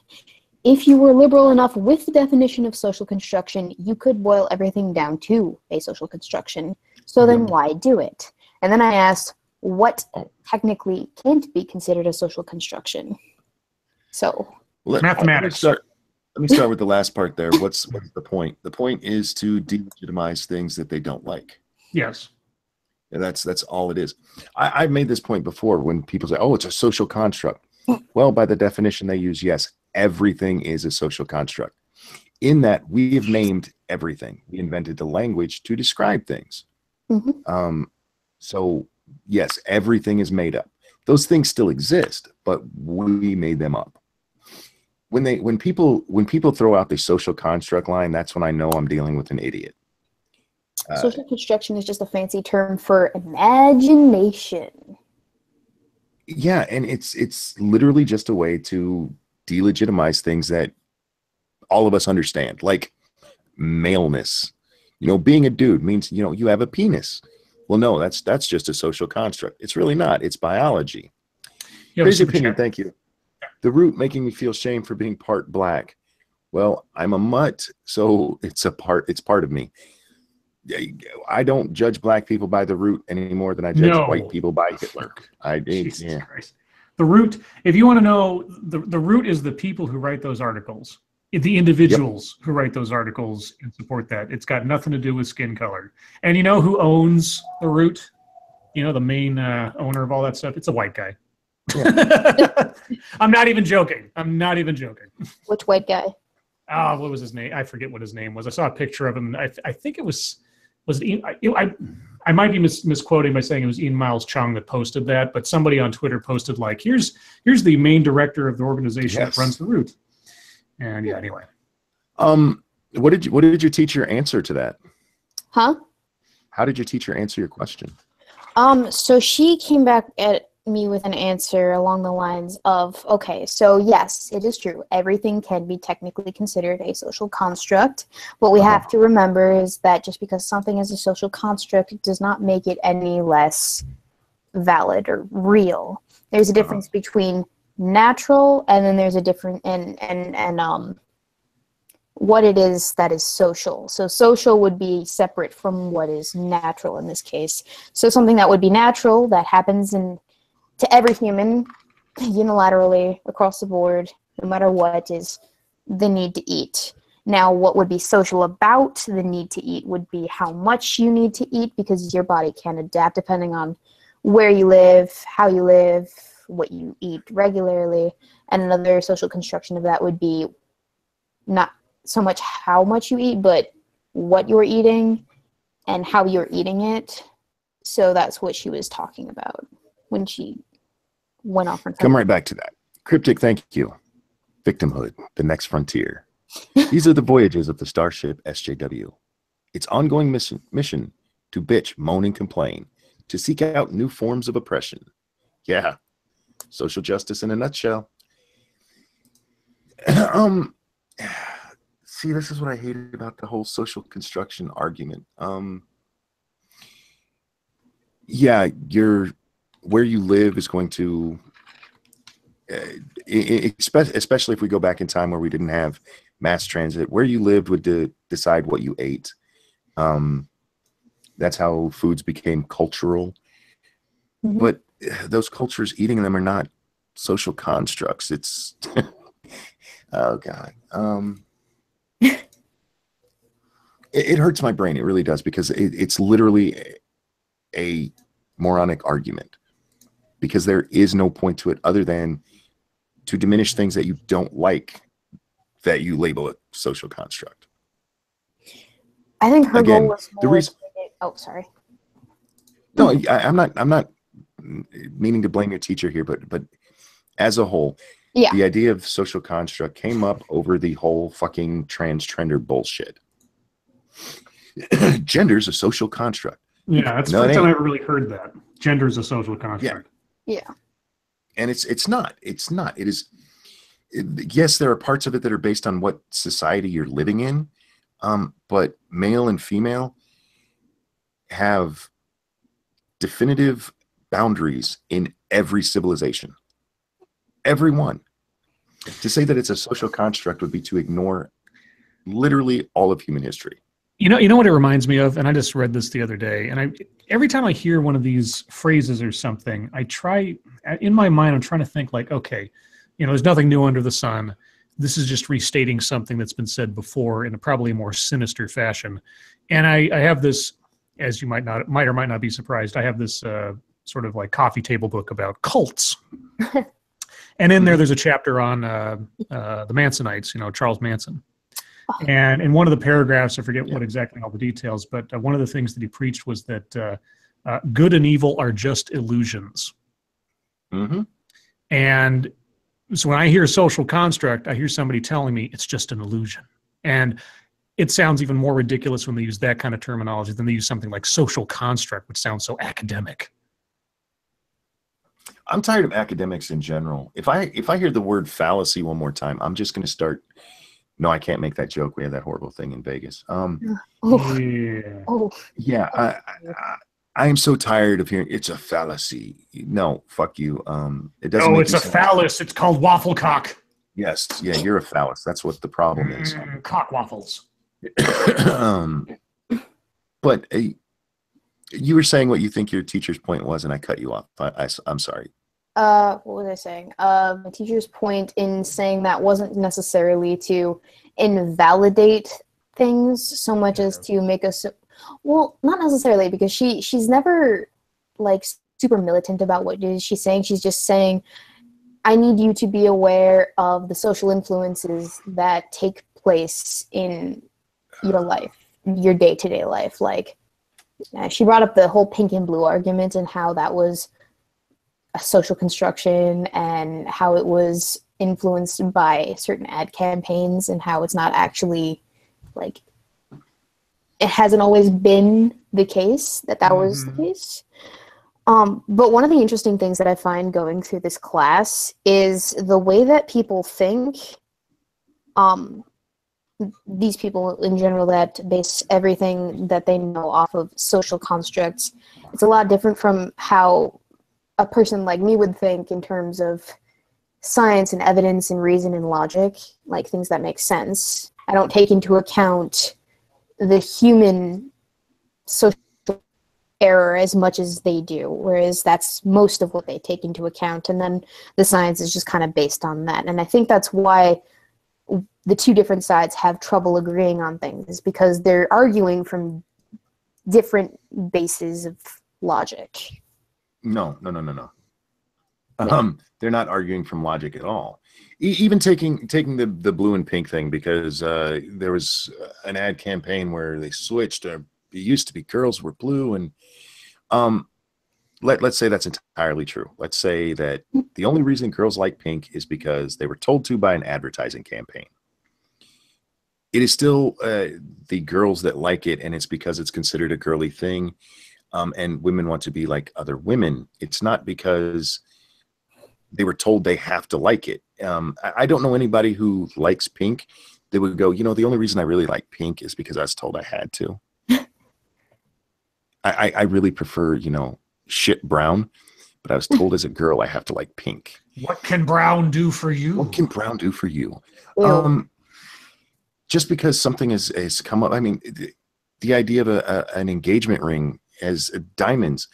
If you were liberal enough with the definition of social construction, you could boil everything down to a social construction. So then why do it? And then I asked, what technically can't be considered a social construction? So... Mathematics. Let me start with the last part there. What's the point? The point is to delegitimize things that they don't like. Yes. And that's all it is. I've made this point before when people say, oh, it's a social construct. Well, by the definition they use, yes, everything is a social construct. In that, we've named everything. We invented the language to describe things. Mm-hmm. So, yes, everything is made up. Those things still exist, but we made them up. When people throw out the social construct line, that's when I know I'm dealing with an idiot. Social construction is just a fancy term for imagination. Yeah, and it's literally just a way to delegitimize things that all of us understand, like maleness. Being a dude means you have a penis. Well, no, that's just a social construct. It's really not. It's biology. Crazy opinion. Thank you. The Root making me feel shame for being part black. Well, I'm a mutt, so it's part of me. I don't judge black people by the Root any more than I judge white people by Hitler. Jesus Christ. The Root, if you want to know, the Root is the people who write those articles. The individuals who write those articles and support that. It's got nothing to do with skin color. And you know who owns the Root? The main owner of all that stuff? It's a white guy. Yeah. I'm not even joking. Which white guy? What was his name? I forget what his name was. I saw a picture of him. I think it was it Ian? I might be misquoting by saying it was Ian Miles Chong that posted that, but somebody on Twitter posted like, here's the main director of the organization that runs the Root. And yeah, anyway. What did your teacher answer to that? Huh? How did your teacher answer your question? So she came back at me with an answer along the lines of, okay, so yes, it is true. Everything can be technically considered a social construct. What we have to remember is that just because something is a social construct, it does not make it any less valid or real. There's a difference between natural and then there's a different and what it is that is social. So social would be separate from what is natural in this case. So something that would be natural that happens to every human unilaterally across the board, no matter what, is the need to eat. Now, what would be social about the need to eat would be how much you need to eat, because your body can adapt depending on where you live, how you live, what you eat regularly. And another social construction of that would be not so much how much you eat, but what you're eating and how you're eating it. So that's what she was talking about when she went off on Come right back to that. Cryptic, thank you. Victimhood, the next frontier. These are the voyages of the starship SJW. Its ongoing mission to bitch, moan, and complain, to seek out new forms of oppression. Yeah, social justice in a nutshell. See, this is what I hated about the whole social construction argument. Yeah, where you live is going to, especially if we go back in time where we didn't have mass transit, where you lived would decide what you ate. That's how foods became cultural. Mm-hmm. But those cultures, eating them are not social constructs. It's, oh God. It hurts my brain. It really does, because it's literally a moronic argument, because there is no point to it other than to diminish things that you don't like, that you label a social construct. I think her goal was more the reason. Oh, sorry. No, I'm not meaning to blame your teacher here, but as a whole, yeah, the idea of social construct came up over the whole fucking transgender bullshit. Gender's a social construct. Yeah, that's the first time I ever really heard that. Gender is a social construct. Yeah. And it's not. It is. Yes, there are parts of it that are based on what society you're living in, but male and female have definitive boundaries in every civilization. Every one. To say that it's a social construct would be to ignore literally all of human history. You know what it reminds me of, and I just read this the other day, and every time I hear one of these phrases or something, in my mind, I'm trying to think like, okay, there's nothing new under the sun. This is just restating something that's been said before in a probably more sinister fashion. And I have this, as you might or might not be surprised, I have this sort of like coffee table book about cults. And in there, there's a chapter on the Mansonites, Charles Manson. And in one of the paragraphs, I forget what exactly all the details, but one of the things that he preached was that good and evil are just illusions. Mm-hmm. And so when I hear social construct, I hear somebody telling me it's just an illusion. And it sounds even more ridiculous when they use that kind of terminology than they use something like social construct, which sounds so academic. I'm tired of academics in general. If I hear the word fallacy one more time, I'm just going to start. No, I can't make that joke. We had that horrible thing in Vegas. Yeah. I am so tired of hearing it's a fallacy. No, fuck you. It doesn't. Oh, it's a phallus. It's called waffle cock. Yes. Yeah, you're a phallus. That's what the problem is. Cock waffles. But you were saying what you think your teacher's point was, and I cut you off. I'm sorry. What was I saying? My teacher's point in saying that wasn't necessarily to invalidate things so much as to make us, well, not necessarily, because she's never like super militant about what it is she's saying. She's just saying, I need you to be aware of the social influences that take place in your life, your day-to-day life. Like, she brought up the whole pink and blue argument and how that was a social construction and how it was influenced by certain ad campaigns and how it's not actually like it hasn't always been the case that was the case. But one of the interesting things that I find going through this class is the way that people think. These people in general that base everything that they know off of social constructs. It's a lot different from how a person like me would think in terms of science and evidence and reason and logic, like things that make sense. I don't take into account the human social error as much as they do, whereas that's most of what they take into account, and then the science is just kind of based on that. And I think that's why the two different sides have trouble agreeing on things, is because they're arguing from different bases of logic. No. They're not arguing from logic at all. Even taking the blue and pink thing, because there was an ad campaign where they switched. It used to be girls were blue, and let's say that's entirely true. Let's say that the only reason girls like pink is because they were told to by an advertising campaign. It is still the girls that like it, and it's because it's considered a girly thing, and women want to be like other women. It's not because they were told they have to like it. I don't know anybody who likes pink that would go, the only reason I really like pink is because I was told I had to. I really prefer, shit brown, but I was told as a girl I have to like pink. What can brown do for you? What can brown do for you? Ew. Just because something has come up, I mean, the idea of an engagement ring as diamonds.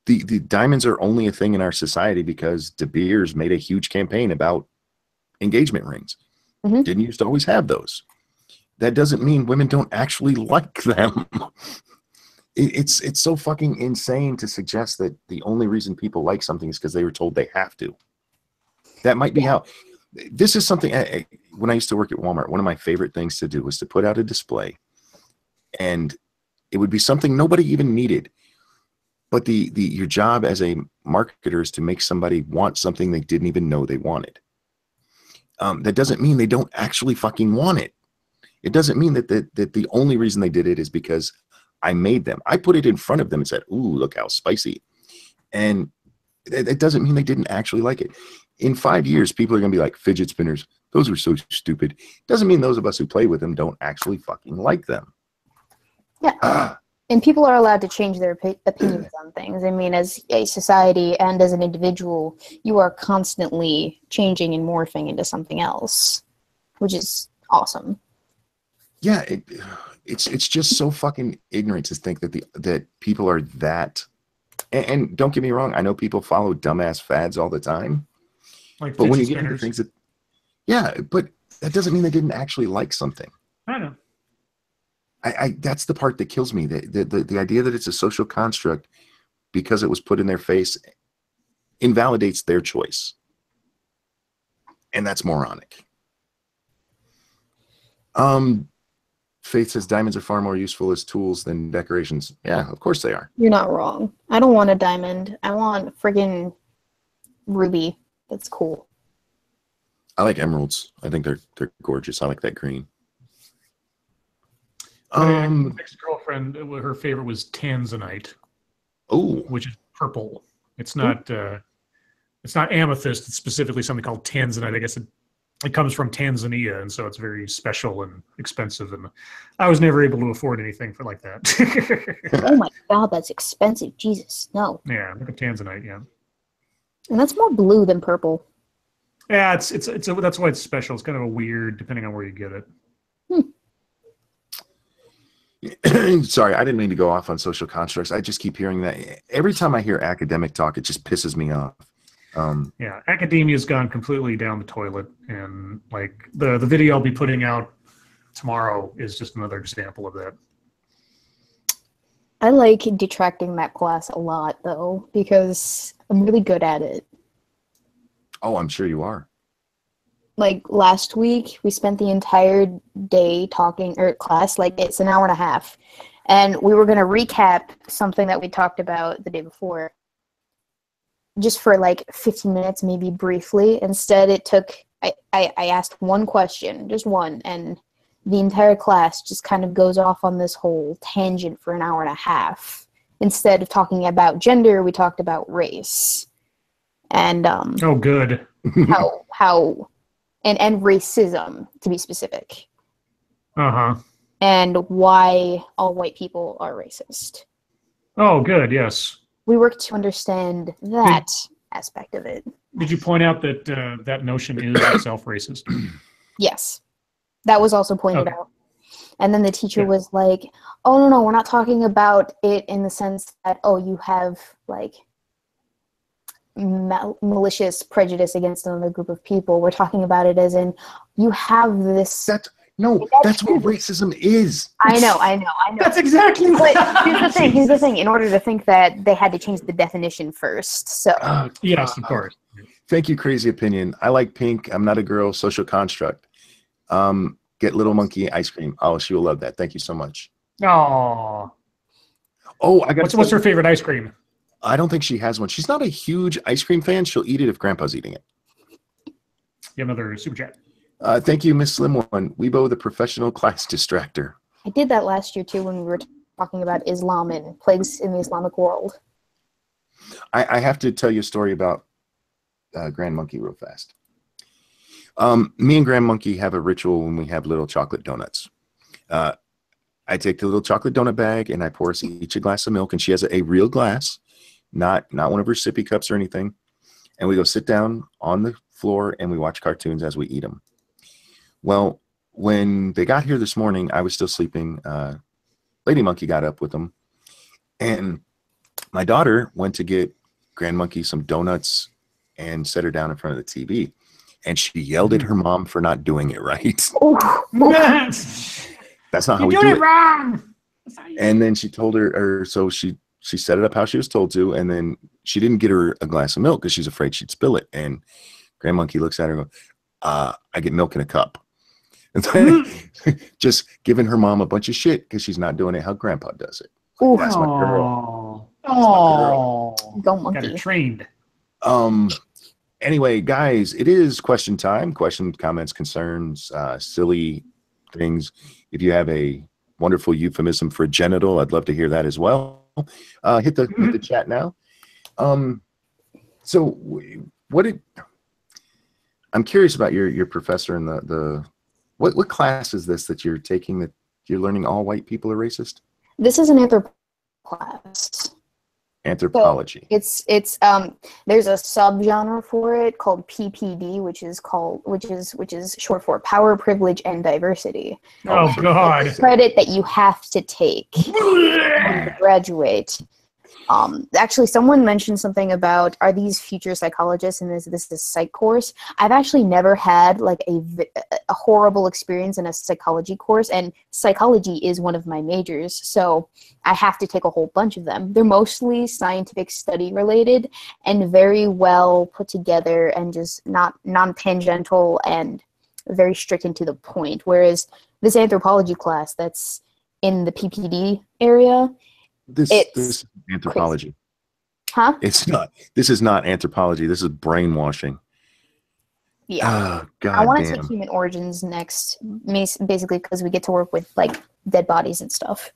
The diamonds are only a thing in our society because De Beers made a huge campaign about engagement rings. Mm-hmm. Didn't used to always have those. That doesn't mean women don't actually like them. It's so fucking insane to suggest that the only reason people like something is because they were told they have to. That might be how. This is something, when I used to work at Walmart, one of my favorite things to do was to put out a display, and it would be something nobody even needed. But your job as a marketer is to make somebody want something they didn't even know they wanted. That doesn't mean they don't actually fucking want it. It doesn't mean that the only reason they did it is because I made them. I put it in front of them and said, "Ooh, look how spicy." And it doesn't mean they didn't actually like it. In 5 years, people are going to be like, fidget spinners, those were so stupid. Doesn't mean those of us who play with them don't actually fucking like them. Yeah. And people are allowed to change their opinions on things. I mean, as a society and as an individual, you are constantly changing and morphing into something else, which is awesome. Yeah, it's just so fucking ignorant to think that people are that. And don't get me wrong, I know people follow dumbass fads all the time. Like, but when you fidget get into spinners. things but that doesn't mean they didn't actually like something. I know. That's the part that kills me. The idea that it's a social construct because it was put in their face invalidates their choice. And that's moronic. Faith says diamonds are far more useful as tools than decorations. Yeah, of course they are. You're not wrong. I don't want a diamond. I want a friggin' ruby. That's cool. I like emeralds. I think they're gorgeous. I like that green. My ex-girlfriend, her favorite was tanzanite. Oh, which is purple. It's not amethyst. It's specifically something called tanzanite. I guess it comes from Tanzania, and so it's very special and expensive. And I was never able to afford anything for like that. Oh my god, that's expensive. Jesus, no. Yeah, look at tanzanite. Yeah, and that's more blue than purple. Yeah, it's that's why it's special. It's kind of a weird, depending on where you get it. Sorry, I didn't mean to go off on social constructs. I just keep hearing that. Every time I hear academic talk, it just pisses me off. Yeah, academia's gone completely down the toilet, and like the video I'll be putting out tomorrow is just another example of that. I like detracting that class a lot, though, because I'm really good at it. Oh, I'm sure you are. Like last week, we spent the entire day talking, or class, like it's an hour and a half, and we were going to recap something that we talked about the day before. just for like 15 minutes, maybe briefly. Instead, it took, I asked one question, just one, and the entire class just kind of goes off on this whole tangent for an hour and a half. Instead of talking about gender, we talked about race. And Oh, good. how and racism, to be specific. Uh-huh. And why all white people are racist. Oh, good, yes. We work to understand that aspect of it. Did you point out that that notion is itself racist? Yes. That was also pointed Okay. out. And then the teacher Yeah. was like, oh, no, we're not talking about it in the sense that, oh, you have, like, malicious prejudice against another group of people. We're talking about it as in, you have this... That's what racism is. I know. That's exactly what... But here's the thing. In order to think that, they had to change the definition first, so... Yes, of course. Thank you, Crazy Opinion. I like pink. I'm not a girl. Social construct. Get Little Monkey ice cream. Oh, she will love that. Thank you so much. Oh. Oh, I got. What's her favorite ice cream? I don't think she has one. She's not a huge ice cream fan. She'll eat it if Grandpa's eating it. You have another super chat. Thank you, Miss Slim One. Weebo, the professional class distractor. I did that last year, too, when we were talking about Islam and plagues in the Islamic world. I have to tell you a story about Grand Monkey real fast. Me and Grand Monkey have a ritual when we have little chocolate donuts. I take the little chocolate donut bag and I pour us each a glass of milk, and she has a real glass, not one of her sippy cups or anything. And we go sit down on the floor and we watch cartoons as we eat them. Well, when they got here this morning, I was still sleeping. Lady Monkey got up with them, and my daughter went to get Grand Monkey some donuts and set her down in front of the TV. And she yelled at her mom for not doing it right. That's not how we do it. Wrong. And then she told her, so she set it up how she was told to, and then she didn't get her a glass of milk because she's afraid she'd spill it. And Grand Monkey looks at her and goes, I get milk in a cup. And so just giving her mom a bunch of shit because she's not doing it how Grandpa does it. That's my girl. Oh, Go got monkey. her trained. Anyway, guys, it is question time. Questions, comments, concerns, silly things. If you have a wonderful euphemism for genital, I'd love to hear that as well. Hit the chat now. So I'm curious about your professor and what class is this that you're taking that you're learning all white people are racist? This is an anthropology class. Anthropology. So it's there's a subgenre for it called PPD, which is short for power, privilege, and diversity. Oh, God. Credit that you have to take to graduate. Actually, someone mentioned something about, are these future psychologists and is this a psych course? I've actually never had like a horrible experience in a psychology course, and psychology is one of my majors, so I have to take a whole bunch of them. They're mostly scientific study related and very well put together and just not non-tangential and very strict and to the point, whereas this anthropology class that's in the PPD area, This is anthropology. crazy. Huh? It's not. This is not anthropology. This is brainwashing. Yeah. Oh, God I want to damn. take human origins next, basically because we get to work with like dead bodies and stuff.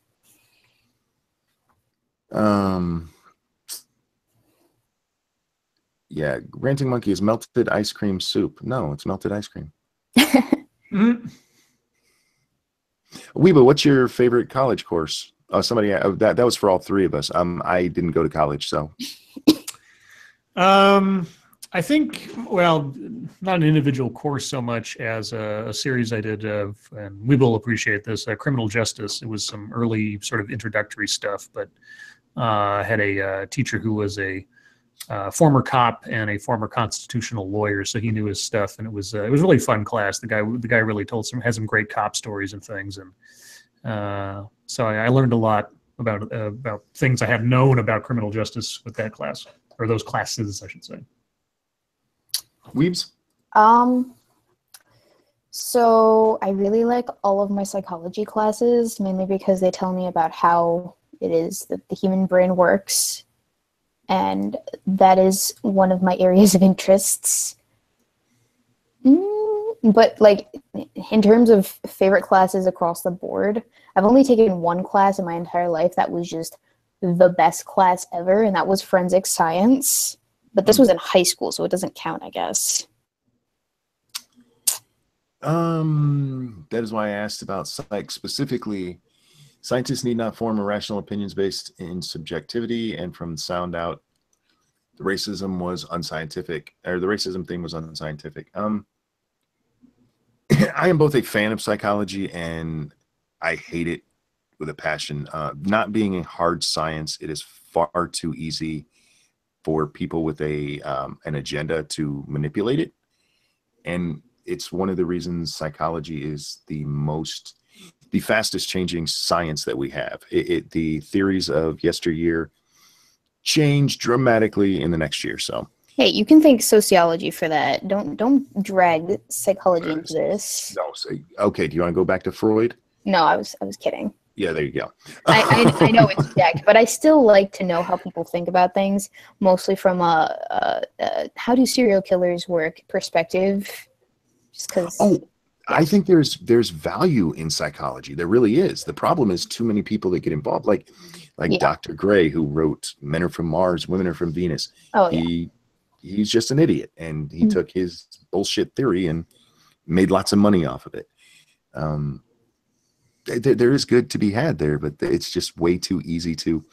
Yeah, Ranting Monkey is melted ice cream soup. No, it's melted ice cream. Weebo, what's your favorite college course? Oh, somebody that was for all three of us. I didn't go to college, so. I think, well, not an individual course so much as a series I did of, and we will appreciate this, criminal justice. It was some early sort of introductory stuff, but I had a teacher who was a former cop and a former constitutional lawyer, so he knew his stuff, and it was a really fun class. The guy really had some great cop stories and things, and so I learned a lot about things I had known about criminal justice with that class, or those classes, I should say. Weebs? So I really like all of my psychology classes, mainly because they tell me about how it is that the human brain works and that is one of my areas of interests. But like in terms of favorite classes across the board, I've only taken one class in my entire life that was just the best class ever, and that was forensic science. But this was in high school, so it doesn't count, I guess. That is why I asked about psych specifically. Scientists need not form irrational opinions based in subjectivity, and from the sound out, the racism was unscientific, or the racism thing was unscientific. I am both a fan of psychology and I hate it with a passion. Not being a hard science, it is far too easy for people with an agenda to manipulate it. And it's one of the reasons psychology is the fastest changing science that we have. The theories of yesteryear change dramatically in the next year. So Hey, you can thank sociology for that. Don't drag psychology into this. no, okay. Do you want to go back to Freud? No, I was kidding. Yeah, there you go. I know it's jacked, but I still like to know how people think about things, mostly from a how do serial killers work perspective. Just because. Oh, I think there's value in psychology. There really is. The problem is too many people that get involved, like Dr. Gray, who wrote Men Are From Mars, Women Are From Venus. Oh, yeah. He's just an idiot, and he took his bullshit theory and made lots of money off of it. There is good to be had there, but it's just way too easy to,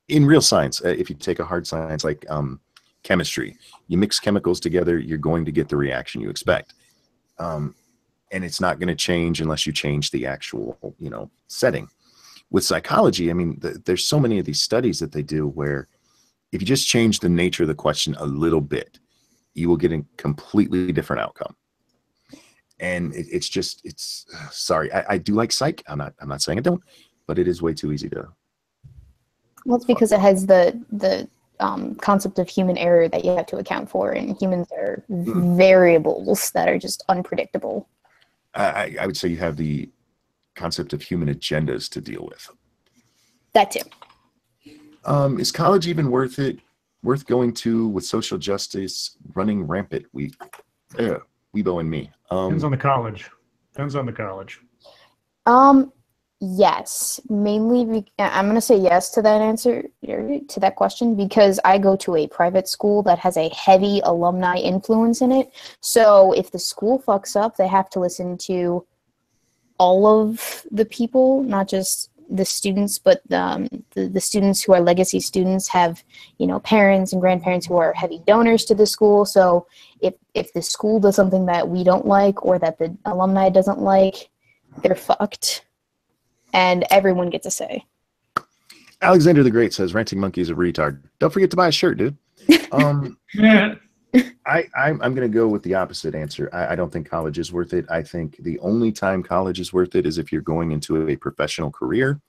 in real science, if you take a hard science like chemistry, you mix chemicals together, you're going to get the reaction you expect. And it's not going to change unless you change the actual, setting. With psychology, I mean, there's so many of these studies that they do where if you just change the nature of the question a little bit, you will get a completely different outcome. And it's sorry, I do like psych. I'm not saying I don't, but it is way too easy to. Well, it's because it has the concept of human error that you have to account for, and humans are variables that are just unpredictable. I would say you have the concept of human agendas to deal with. That too. Is college even worth it? Worth going to with social justice running rampant? Weebo and me. Depends on the college. Yes, mainly. I'm going to say yes to that answer, to that question, because I go to a private school that has a heavy alumni influence in it. So if the school fucks up, they have to listen to all of the people, not just the students, but the students who are legacy students have, parents and grandparents who are heavy donors to the school. So if the school does something that we don't like or that the alumni doesn't like, they're fucked. And everyone gets a say. Alexander the Great says Ranting Monkey is a retard. Don't forget to buy a shirt, dude. Yeah. I'm going to go with the opposite answer. I don't think college is worth it. I think the only time college is worth it is if you're going into a professional career,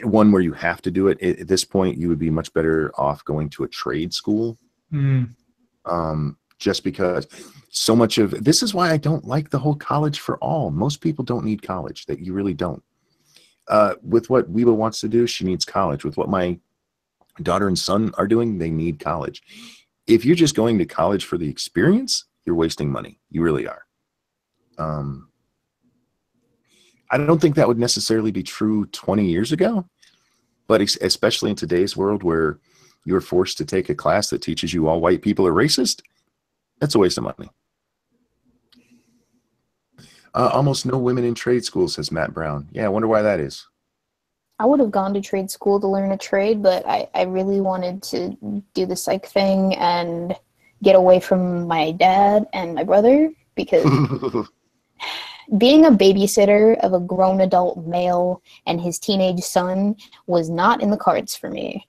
one where you have to do it. At this point, you would be much better off going to a trade school. Just because so much of this is why I don't like the whole college for all. Most people don't need college, that you really don't. With what Weebo wants to do, she needs college. With what my daughter and son are doing, they need college. If you're just going to college for the experience, you're wasting money. You really are. I don't think that would necessarily be true 20 years ago, but especially in today's world where you're forced to take a class that teaches you all white people are racist, that's a waste of money. Almost no women in trade school, says Matt Brown. Yeah, I wonder why that is. I would have gone to trade school to learn a trade, but I really wanted to do the psych thing and get away from my dad and my brother, because being a babysitter of a grown adult male and his teenage son was not in the cards for me.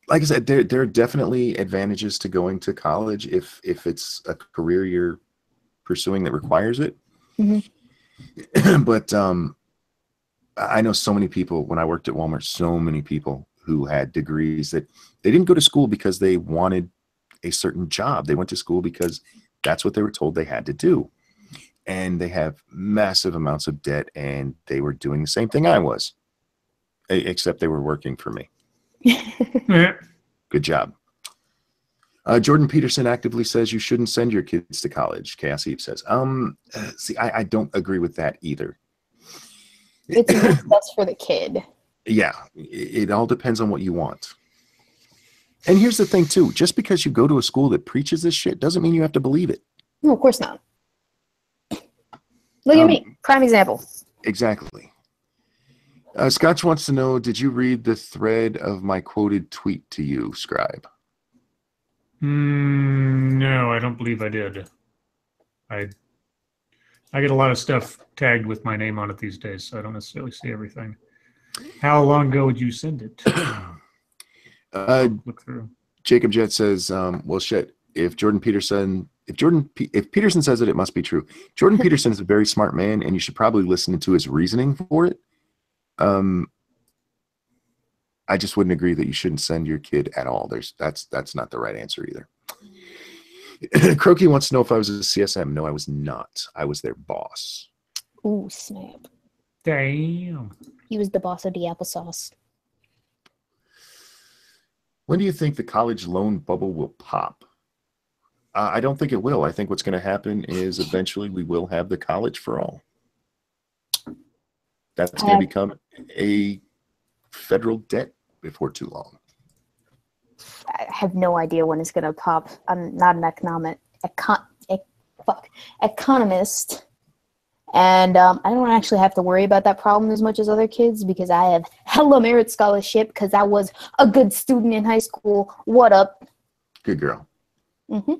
Like I said, there are definitely advantages to going to college if it's a career you're pursuing that requires it. But I know so many people, when I worked at Walmart, so many people who had degrees that they didn't go to school because they wanted a certain job. They went to school because that's what they were told they had to do. And they have massive amounts of debt, and they were doing the same thing I was, except they were working for me. Eh. Good job. Jordan Peterson actively says you shouldn't send your kids to college. Chaos Eve says, see, I don't agree with that either. It's what's best for the kid. Yeah, it all depends on what you want. And here's the thing, too. Just because you go to a school that preaches this shit doesn't mean you have to believe it. No, of course not. Look at me. Prime example. Exactly. Scotch wants to know, did you read the thread of my quoted tweet to you, Scribe? No, I don't believe I did. I get a lot of stuff tagged with my name on it these days, so I don't necessarily see everything. How long ago would you send it? Look through. Jacob Jet says, well, shit, if Peterson says it, it must be true. Jordan Peterson is a very smart man, and you should probably listen to his reasoning for it. I just wouldn't agree that you shouldn't send your kid at all. That's not the right answer either. Croaky wants to know if I was a CSM. No, I was not. I was their boss. Ooh, snap. Damn. He was the boss of the applesauce. When do you think the college loan bubble will pop? I don't think it will. I think what's going to happen is eventually we will have the college for all. That's going to become a federal debt before too long. I have no idea when it's going to pop. I'm not an economist. And I don't actually have to worry about that problem as much as other kids because I have hella merit scholarship because I was a good student in high school. What up? Good girl. Mm-hmm.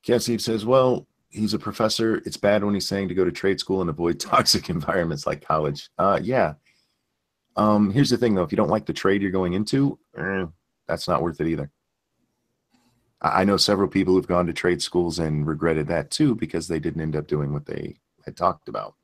Cassie says, well, he's a professor. It's bad when he's saying to go to trade school and avoid toxic environments like college. Yeah. Here's the thing, though. If you don't like the trade you're going into, that's not worth it either. I know several people who've gone to trade schools and regretted that, too, because they didn't end up doing what they had talked about.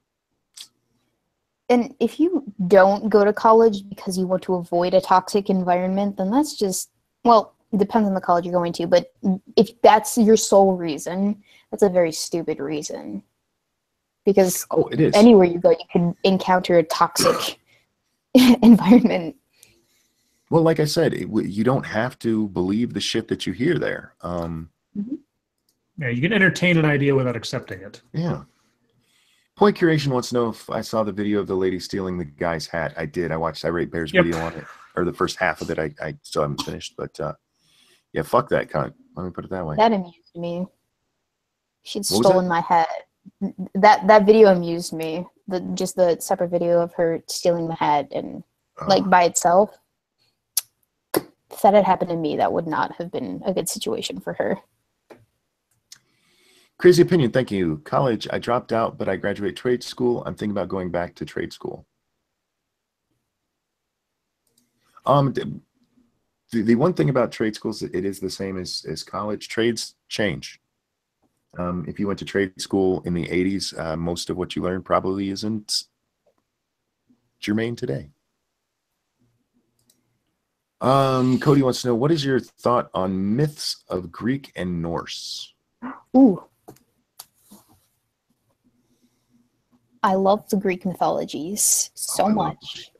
And if you don't go to college because you want to avoid a toxic environment, then that's just, well, it depends on the college you're going to. But if that's your sole reason, that's a very stupid reason. Because it is. Anywhere you go, you can encounter a toxic environment. Well, like I said, you don't have to believe the shit that you hear there. Yeah, you can entertain an idea without accepting it. Yeah. Point Curation wants to know if I saw the video of the lady stealing the guy's hat. I did. I watched Irate Bear's video on it, or the first half of it. I still haven't finished, but yeah, fuck that cunt. Let me put it that way. That amused me. She'd stolen my hat. That video amused me. Just the separate video of her stealing the hat and like by itself. If that had happened to me, that would not have been a good situation for her. Crazy opinion, thank you. College, I dropped out, but I graduate trade school. I'm thinking about going back to trade school. The one thing about trade schools, it is the same as college. Trades change. If you went to trade school in the 80s, most of what you learned probably isn't germane today. Cody wants to know, what is your thought on myths of Greek and Norse? Ooh. I love the Greek mythologies so much.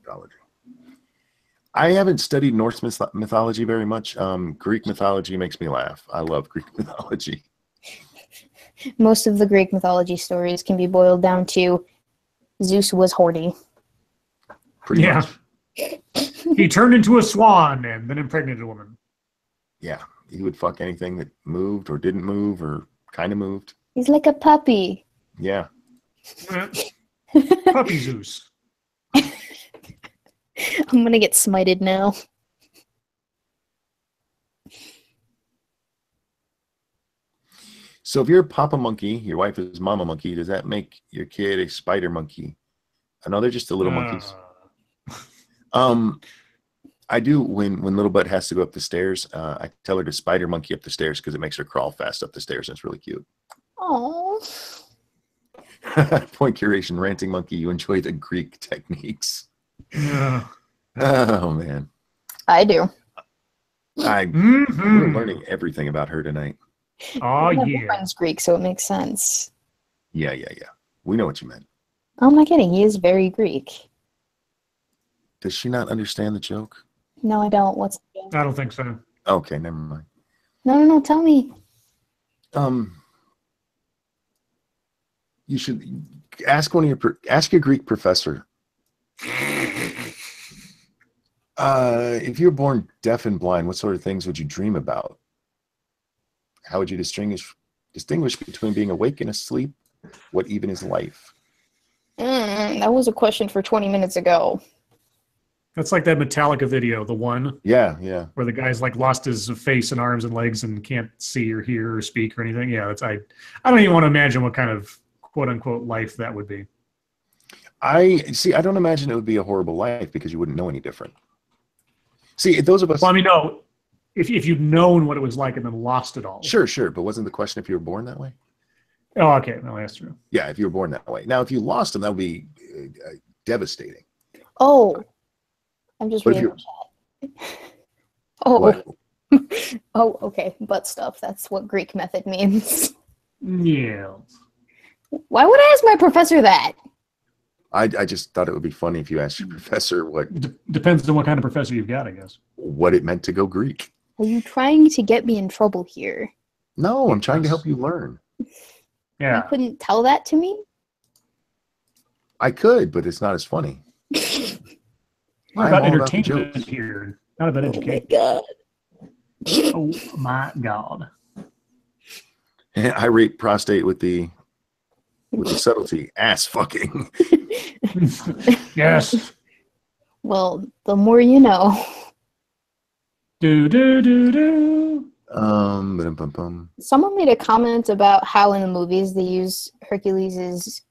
I haven't studied Norse mythology very much. Greek mythology makes me laugh. I love Greek mythology. Most of the Greek mythology stories can be boiled down to Zeus was horny. Pretty much. He turned into a swan and then impregnated a woman. Yeah, he would fuck anything that moved or didn't move or kind of moved. He's like a puppy. Yeah. Puppy Zeus. I'm gonna get smited now. So if you're Papa Monkey, your wife is Mama Monkey, does that make your kid a spider monkey? I know they're just the little monkeys. I do when Little Butt has to go up the stairs. I tell her to spider monkey up the stairs because it makes her crawl fast up the stairs, and it's really cute. Oh. Point Curation, ranting monkey. You enjoy the Greek techniques. Yeah. Oh man, I do. We're learning everything about her tonight. Oh My yeah. boyfriend's Greek, so it makes sense. Yeah. We know what you meant. I'm not kidding. He is very Greek. Does she not understand the joke? No, I don't. What's the joke? I don't think so. Okay, never mind. No. Tell me. You should ask your Greek professor. If you were born deaf and blind, what sort of things would you dream about? How would you distinguish between being awake and asleep? What even is life? That was a question for 20 minutes ago. That's like that Metallica video, the one Yeah. where the guy's like lost his face and arms and legs and can't see or hear or speak or anything. Yeah, I don't even want to imagine what kind of quote unquote life that would be. I don't imagine it would be a horrible life because you wouldn't know any different. See, those of us. Well, I mean, no. If you'd known what it was like and then lost it all. Sure. But wasn't the question if you were born that way? Oh, okay. No, that's true. Yeah, if you were born that way. Now, if you lost them, that would be devastating. Oh, I'm just reading the chat. Oh. What? Oh, okay. Butt stuff. That's what Greek method means. Yeah. Why would I ask my professor that? I just thought it would be funny if you asked your professor Depends on what kind of professor you've got, I guess. what it meant to go Greek. Are you trying to get me in trouble here? No, I'm trying to help you learn. Yeah. You couldn't tell that to me? I could, but it's not as funny. We're I'm about all about the entertainment jokes. here, not about Oh my education. god. Oh my god. I rate prostate with the subtlety. Ass fucking. Yes. Well, the more you know. Do. Bum. Someone made a comment about how in the movies they use Hercules'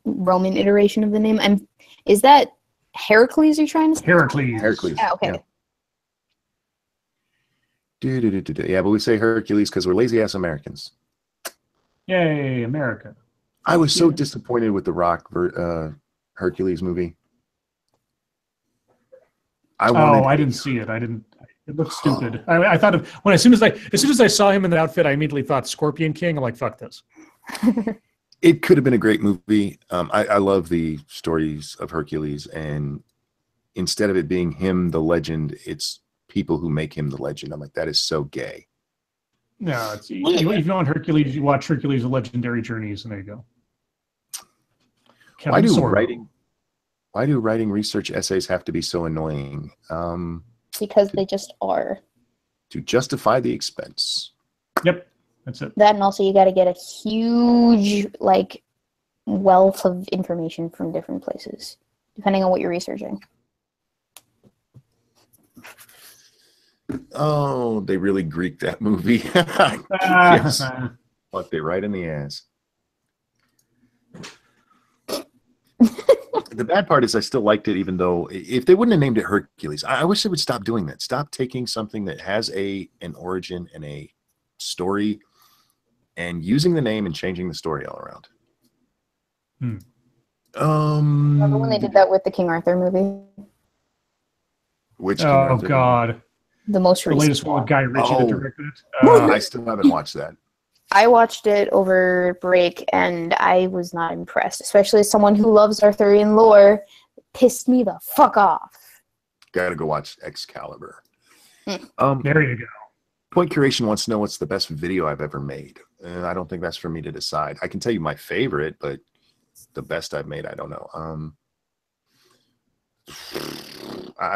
Roman iteration of the name. And is that Heracles you're trying to say? Heracles. Yeah, okay. Yeah. Yeah, but we say Hercules because we're lazy ass Americans. Yay, America. I was so disappointed with the Rock Hercules movie. I didn't see it. It looked stupid. I thought of as soon as I saw him in that outfit, I immediately thought Scorpion King. I'm like, fuck this. It could have been a great movie. I love the stories of Hercules, and instead of it being him, the legend, it's people who make him the legend. I'm like, that is so gay. No, if you want Hercules, you watch Hercules: The Legendary Journeys, and there you go. Why do writing research essays have to be so annoying? Because they just are. To justify the expense. Yep, that's it. That, and also you got to get a huge wealth of information from different places, depending on what you're researching. Oh, they really Greeked that movie. Yes. What, they right in the ass. The bad part is I still liked it, even though if they wouldn't have named it Hercules, I wish they would stop doing that. Stop taking something that has an origin and a story and using the name and changing the story all around. Remember when they did that with the King Arthur movie? Which King Oh Arthur God. The most The recent latest one with Guy Ritchie that directed it. I still haven't watched that. I watched it over break, and I was not impressed, especially as someone who loves Arthurian lore. It pissed me the fuck off. Gotta go watch Excalibur. There you go. Point Curation wants to know what's the best video I've ever made. And I don't think that's for me to decide. I can tell you my favorite, but the best I've made, I don't know.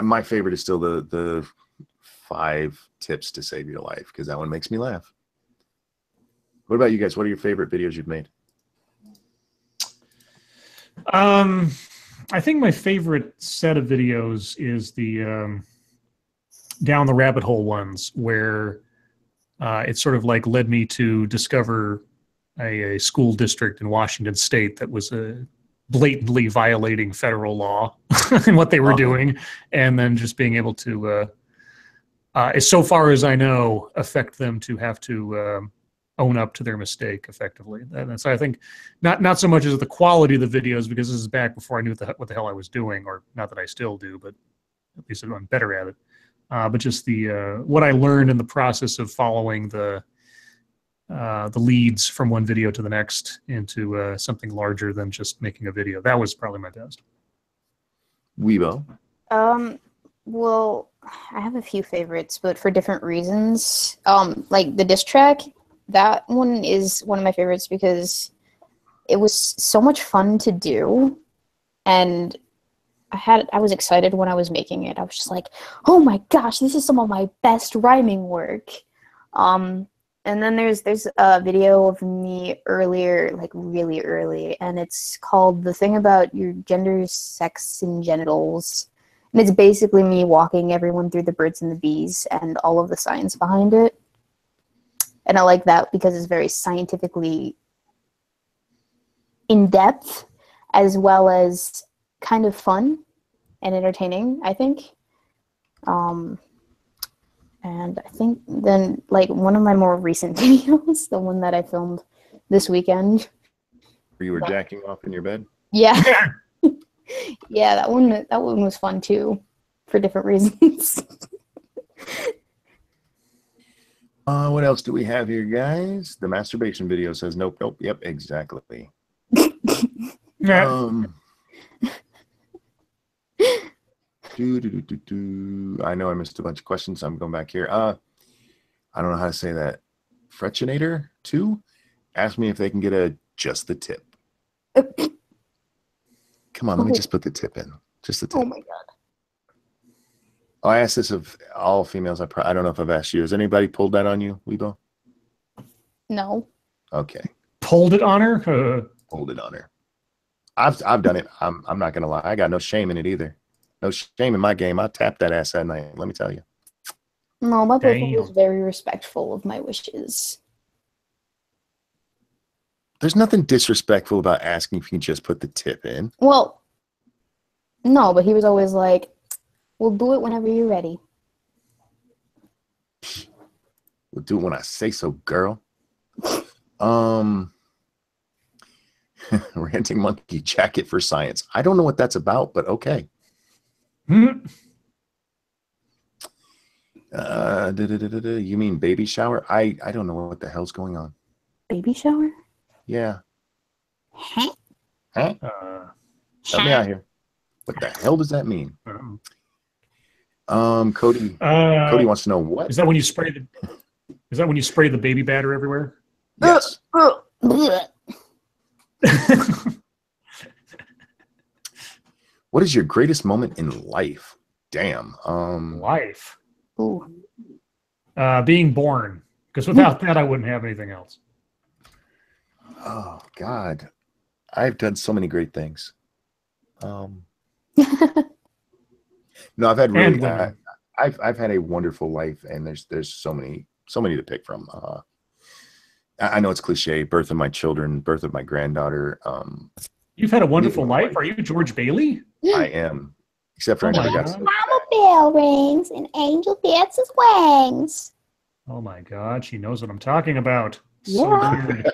My favorite is still the 5 tips to save your life, because that one makes me laugh. What about you guys? What are your favorite videos you've made? I think my favorite set of videos is the down the rabbit hole ones, where it sort of led me to discover a school district in Washington State that was blatantly violating federal law and what they were doing, and then just being able to, so far as I know, affect them to have to own up to their mistake effectively. And so I think not so much as the quality of the videos, because this is back before I knew what the hell I was doing, or not that I still do, but at least I'm better at it. But just the what I learned in the process of following the the leads from one video to the next into something larger than just making a video. That was probably my best. Weebo. Well, I have a few favorites, but for different reasons. Like the diss track, that one is one of my favorites because it was so much fun to do, and I was excited when I was making it. I was just like, oh my gosh, this is some of my best rhyming work. And then there's a video of me earlier, like really early, and it's called The Thing About Your Gender, Sex, and Genitals. And it's basically me walking everyone through the birds and the bees and all of the science behind it. And I like that because it's very scientifically in-depth, as well as kind of fun and entertaining, I think. And I think then, like, one of my more recent videos, the one that I filmed this weekend. Where you were jacking off in your bed? Yeah. Yeah, that one was fun too, for different reasons. What else do we have here, guys? The masturbation video says nope, nope, yep, exactly. Yeah. I know I missed a bunch of questions, so I'm going back here. I don't know how to say that. Fretchinator 2 asked me if they can get just the tip. Come on, let me just put the tip in. Just the tip. Oh my god. Oh, I asked this of all females. I don't know if I've asked you. Has anybody pulled that on you, Weebo? No. Okay. Pulled it on her? Pulled it on her. I've done it. I'm not gonna lie. I got no shame in it either. No shame in my game. I tapped that ass that night. Let me tell you. No, my boyfriend Damn. was very respectful of my wishes. There's nothing disrespectful about asking if you can just put the tip in. Well, no, but he was always like, we'll do it whenever you're ready. We'll do it when I say so, girl. Ranting monkey jacket for science. I don't know what that's about, but okay. You mean baby shower? I don't know what the hell's going on. Baby shower? Yeah. Huh? Huh? Help me out here. What the hell does that mean? Cody wants to know what. Is that when you spray the baby batter everywhere? Yes. What is your greatest moment in life? Damn. Life. Ooh. Being born. Because without that, I wouldn't have anything else. Oh God, I've done so many great things. No, I've had really. I've had a wonderful life, and there's so many to pick from. I know it's cliche. Birth of my children, birth of my granddaughter. You've had a wonderful life. Are you George Bailey? I am, except for I never got. Mama bell rings and angel gets his wings. Oh my God, she knows what I'm talking about. Yeah.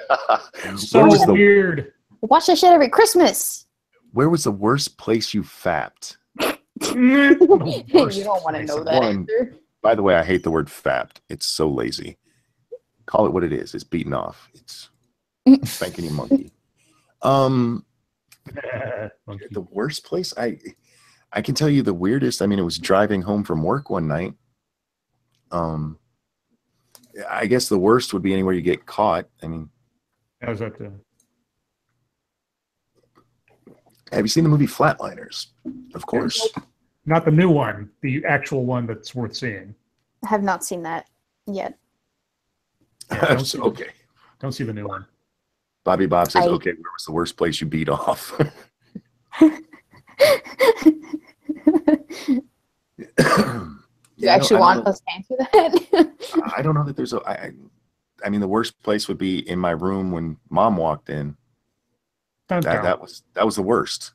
So weird. So weird. Watch that shit every Christmas. Where was the worst place you fapped? You don't want to know that answer. By the way, I hate the word fapped. It's so lazy. Call it what it is. It's beaten off. It's spanking you monkey. The worst place? I can tell you the weirdest. I mean, it was driving home from work one night. I guess the worst would be anywhere you get caught. I mean, how's that? Have you seen the movie Flatliners? Of course. Not the new one, the actual one that's worth seeing. I have not seen that yet. Yeah, okay. Don't see the new one. Bobby Bob says, okay, where was the worst place you beat off? You actually want us to answer that? I don't know that there's I mean, the worst place would be in my room when Mom walked in. That was the worst.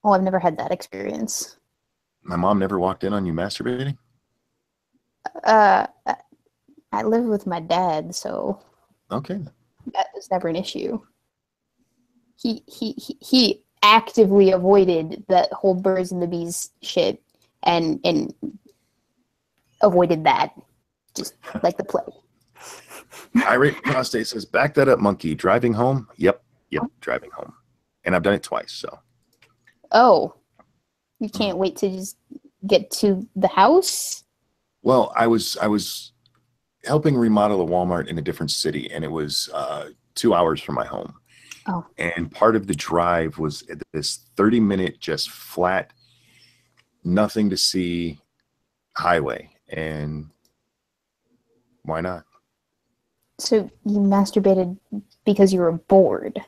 Oh, I've never had that experience. My mom never walked in on you masturbating? I live with my dad, so okay, that was never an issue. He actively avoided that whole birds and the bees shit and avoided that just like the plague. Irate Prostate says, back that up, monkey. Driving home? Yep, driving home. And I've done it twice, so. Oh, you can't wait to just get to the house? Well, I was helping remodel a Walmart in a different city, and it was 2 hours from my home. Oh. And part of the drive was this 30-minute, just flat, nothing to see highway. And why not? So you masturbated because you were bored?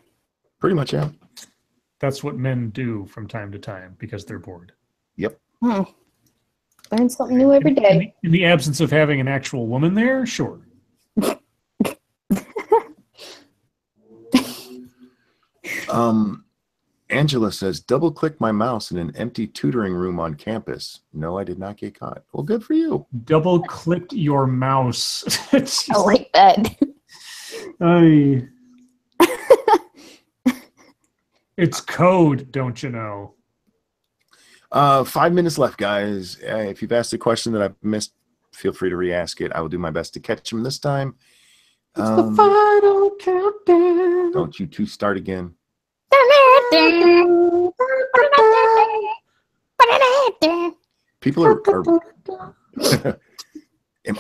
Pretty much, yeah. That's what men do from time to time because they're bored. Yep. Learn something new every day. In the absence of having an actual woman there, sure. Angela says, double click my mouse in an empty tutoring room on campus. No, I did not get caught. Well, good for you. Double clicked your mouse. I like that. It's code, don't you know? 5 minutes left, guys. If you've asked a question that I've missed, feel free to re-ask it. I will do my best to catch them this time. It's the final countdown. Don't you two start again. People are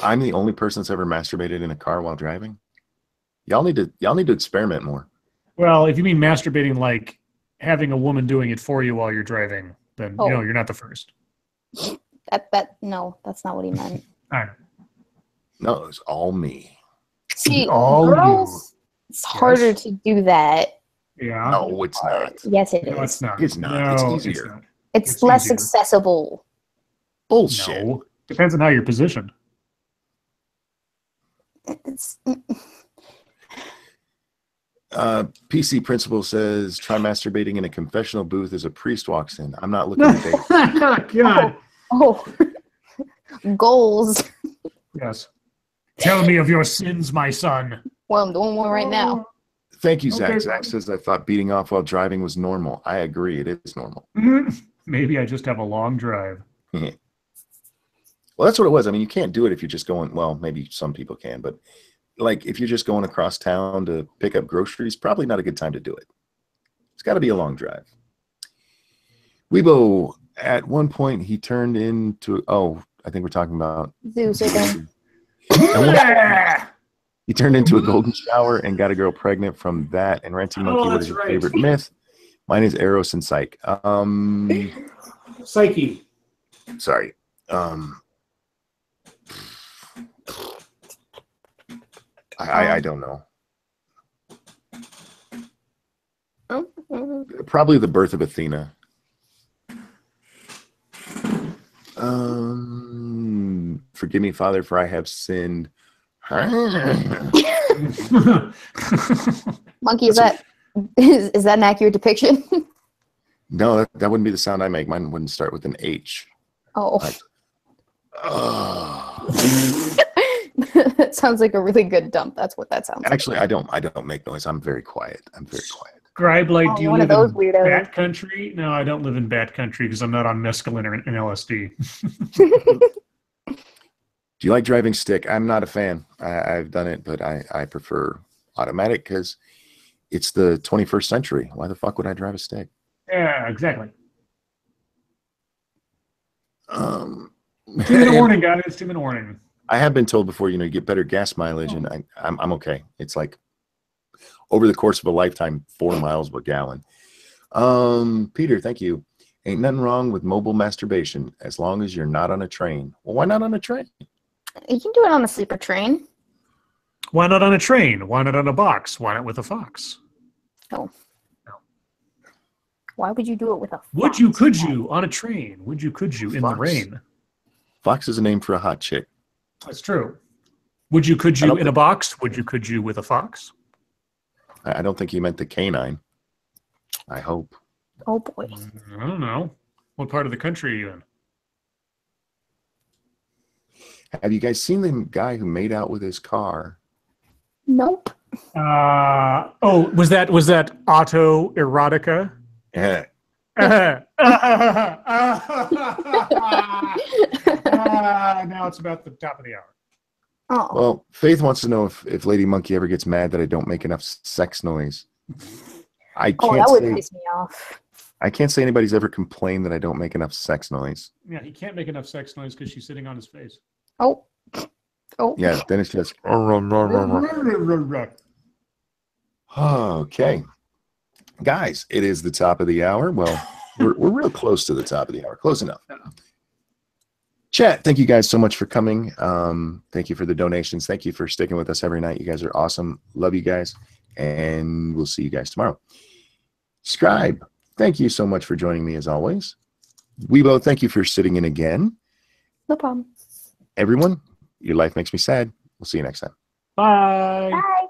I'm the only person that's ever masturbated in a car while driving. Y'all need to experiment more. Well, if you mean masturbating like having a woman doing it for you while you're driving, then you're not the first. No, that's not what he meant. I know. No, it's all me. See, all girls, it's harder to do that. Yeah. No, it's not. Yes, it is. No, it's not. It's not. No, It's it's easier. not. It's It's less easier. accessible. Bullshit. No. Depends on how you're positioned. It's, PC Principal says, try masturbating in a confessional booth as a priest walks in. I'm not looking to date. God. oh, goals. Yes. Tell me of your sins, my son. Well, I'm doing one right now. Thank you, Zach. Okay. Zach says, I thought beating off while driving was normal. I agree. It is normal. Maybe I just have a long drive. Well, that's what it was. I mean, you can't do it if you're just going, well, maybe some people can, but like if you're just going across town to pick up groceries, probably not a good time to do it. It's got to be a long drive. Weebo, at one point, he turned into, I think we're talking about Zeus again. He turned into a golden shower and got a girl pregnant from that. And Renty Monkey, what is your favorite myth? Mine is Eros and Psyche. Psyche. Sorry. I don't know. Probably the birth of Athena. Forgive me, Father, for I have sinned. Monkey, is that an accurate depiction? No, that wouldn't be the sound I make. Mine wouldn't start with an H. Oh. Like, That sounds like a really good dump. That's what that sounds actually, like. I don't make noise. I'm very quiet. Scribe, like, do you one live of those in weirdos. Bat Country? No, I don't live in Bat Country because I'm not on mescaline or an LSD. Do you like driving stick? I'm not a fan. I've done it, but I prefer automatic because it's the 21st century. Why the fuck would I drive a stick? Yeah, exactly. Um, 2 minute warning, guys. 2 minute warning. I have been told before, you get better gas mileage, and I'm okay. It's like over the course of a lifetime, 4 miles per gallon. Peter, thank you. Ain't nothing wrong with mobile masturbation as long as you're not on a train. Well, why not on a train? You can do it on a sleeper train. Why not on a train? Why not on a box? Why not with a fox? Oh. No. Why would you do it with a fox? Would you, could you, on a train? Would you, could you, in the Fox. rain? Fox is a name for a hot chick. That's true. Would you, could you, in a box? Would you, could you, with a fox? I don't think he meant the canine. I hope. Oh, boy. I don't know. What part of the country are you in? Have you guys seen the guy who made out with his car? Nope. Was that auto erotica? Yeah. Now it's about the top of the hour. Oh. Well, Faith wants to know if Lady Monkey ever gets mad that I don't make enough sex noise. I Oh, can't that would say piss me off. I can't say anybody's ever complained that I don't make enough sex noise. Yeah, he can't make enough sex noise because she's sitting on his face. Oh. Oh. Yeah, then it's just okay. Guys, it is the top of the hour. Well, we're real close to the top of the hour. Close enough. Chat, thank you guys so much for coming. Thank you for the donations. Thank you for sticking with us every night. You guys are awesome. Love you guys. And we'll see you guys tomorrow. Scribe, thank you so much for joining me as always. Weebo, thank you for sitting in again. No problem. Everyone, your life makes me sad. We'll see you next time. Bye. Bye.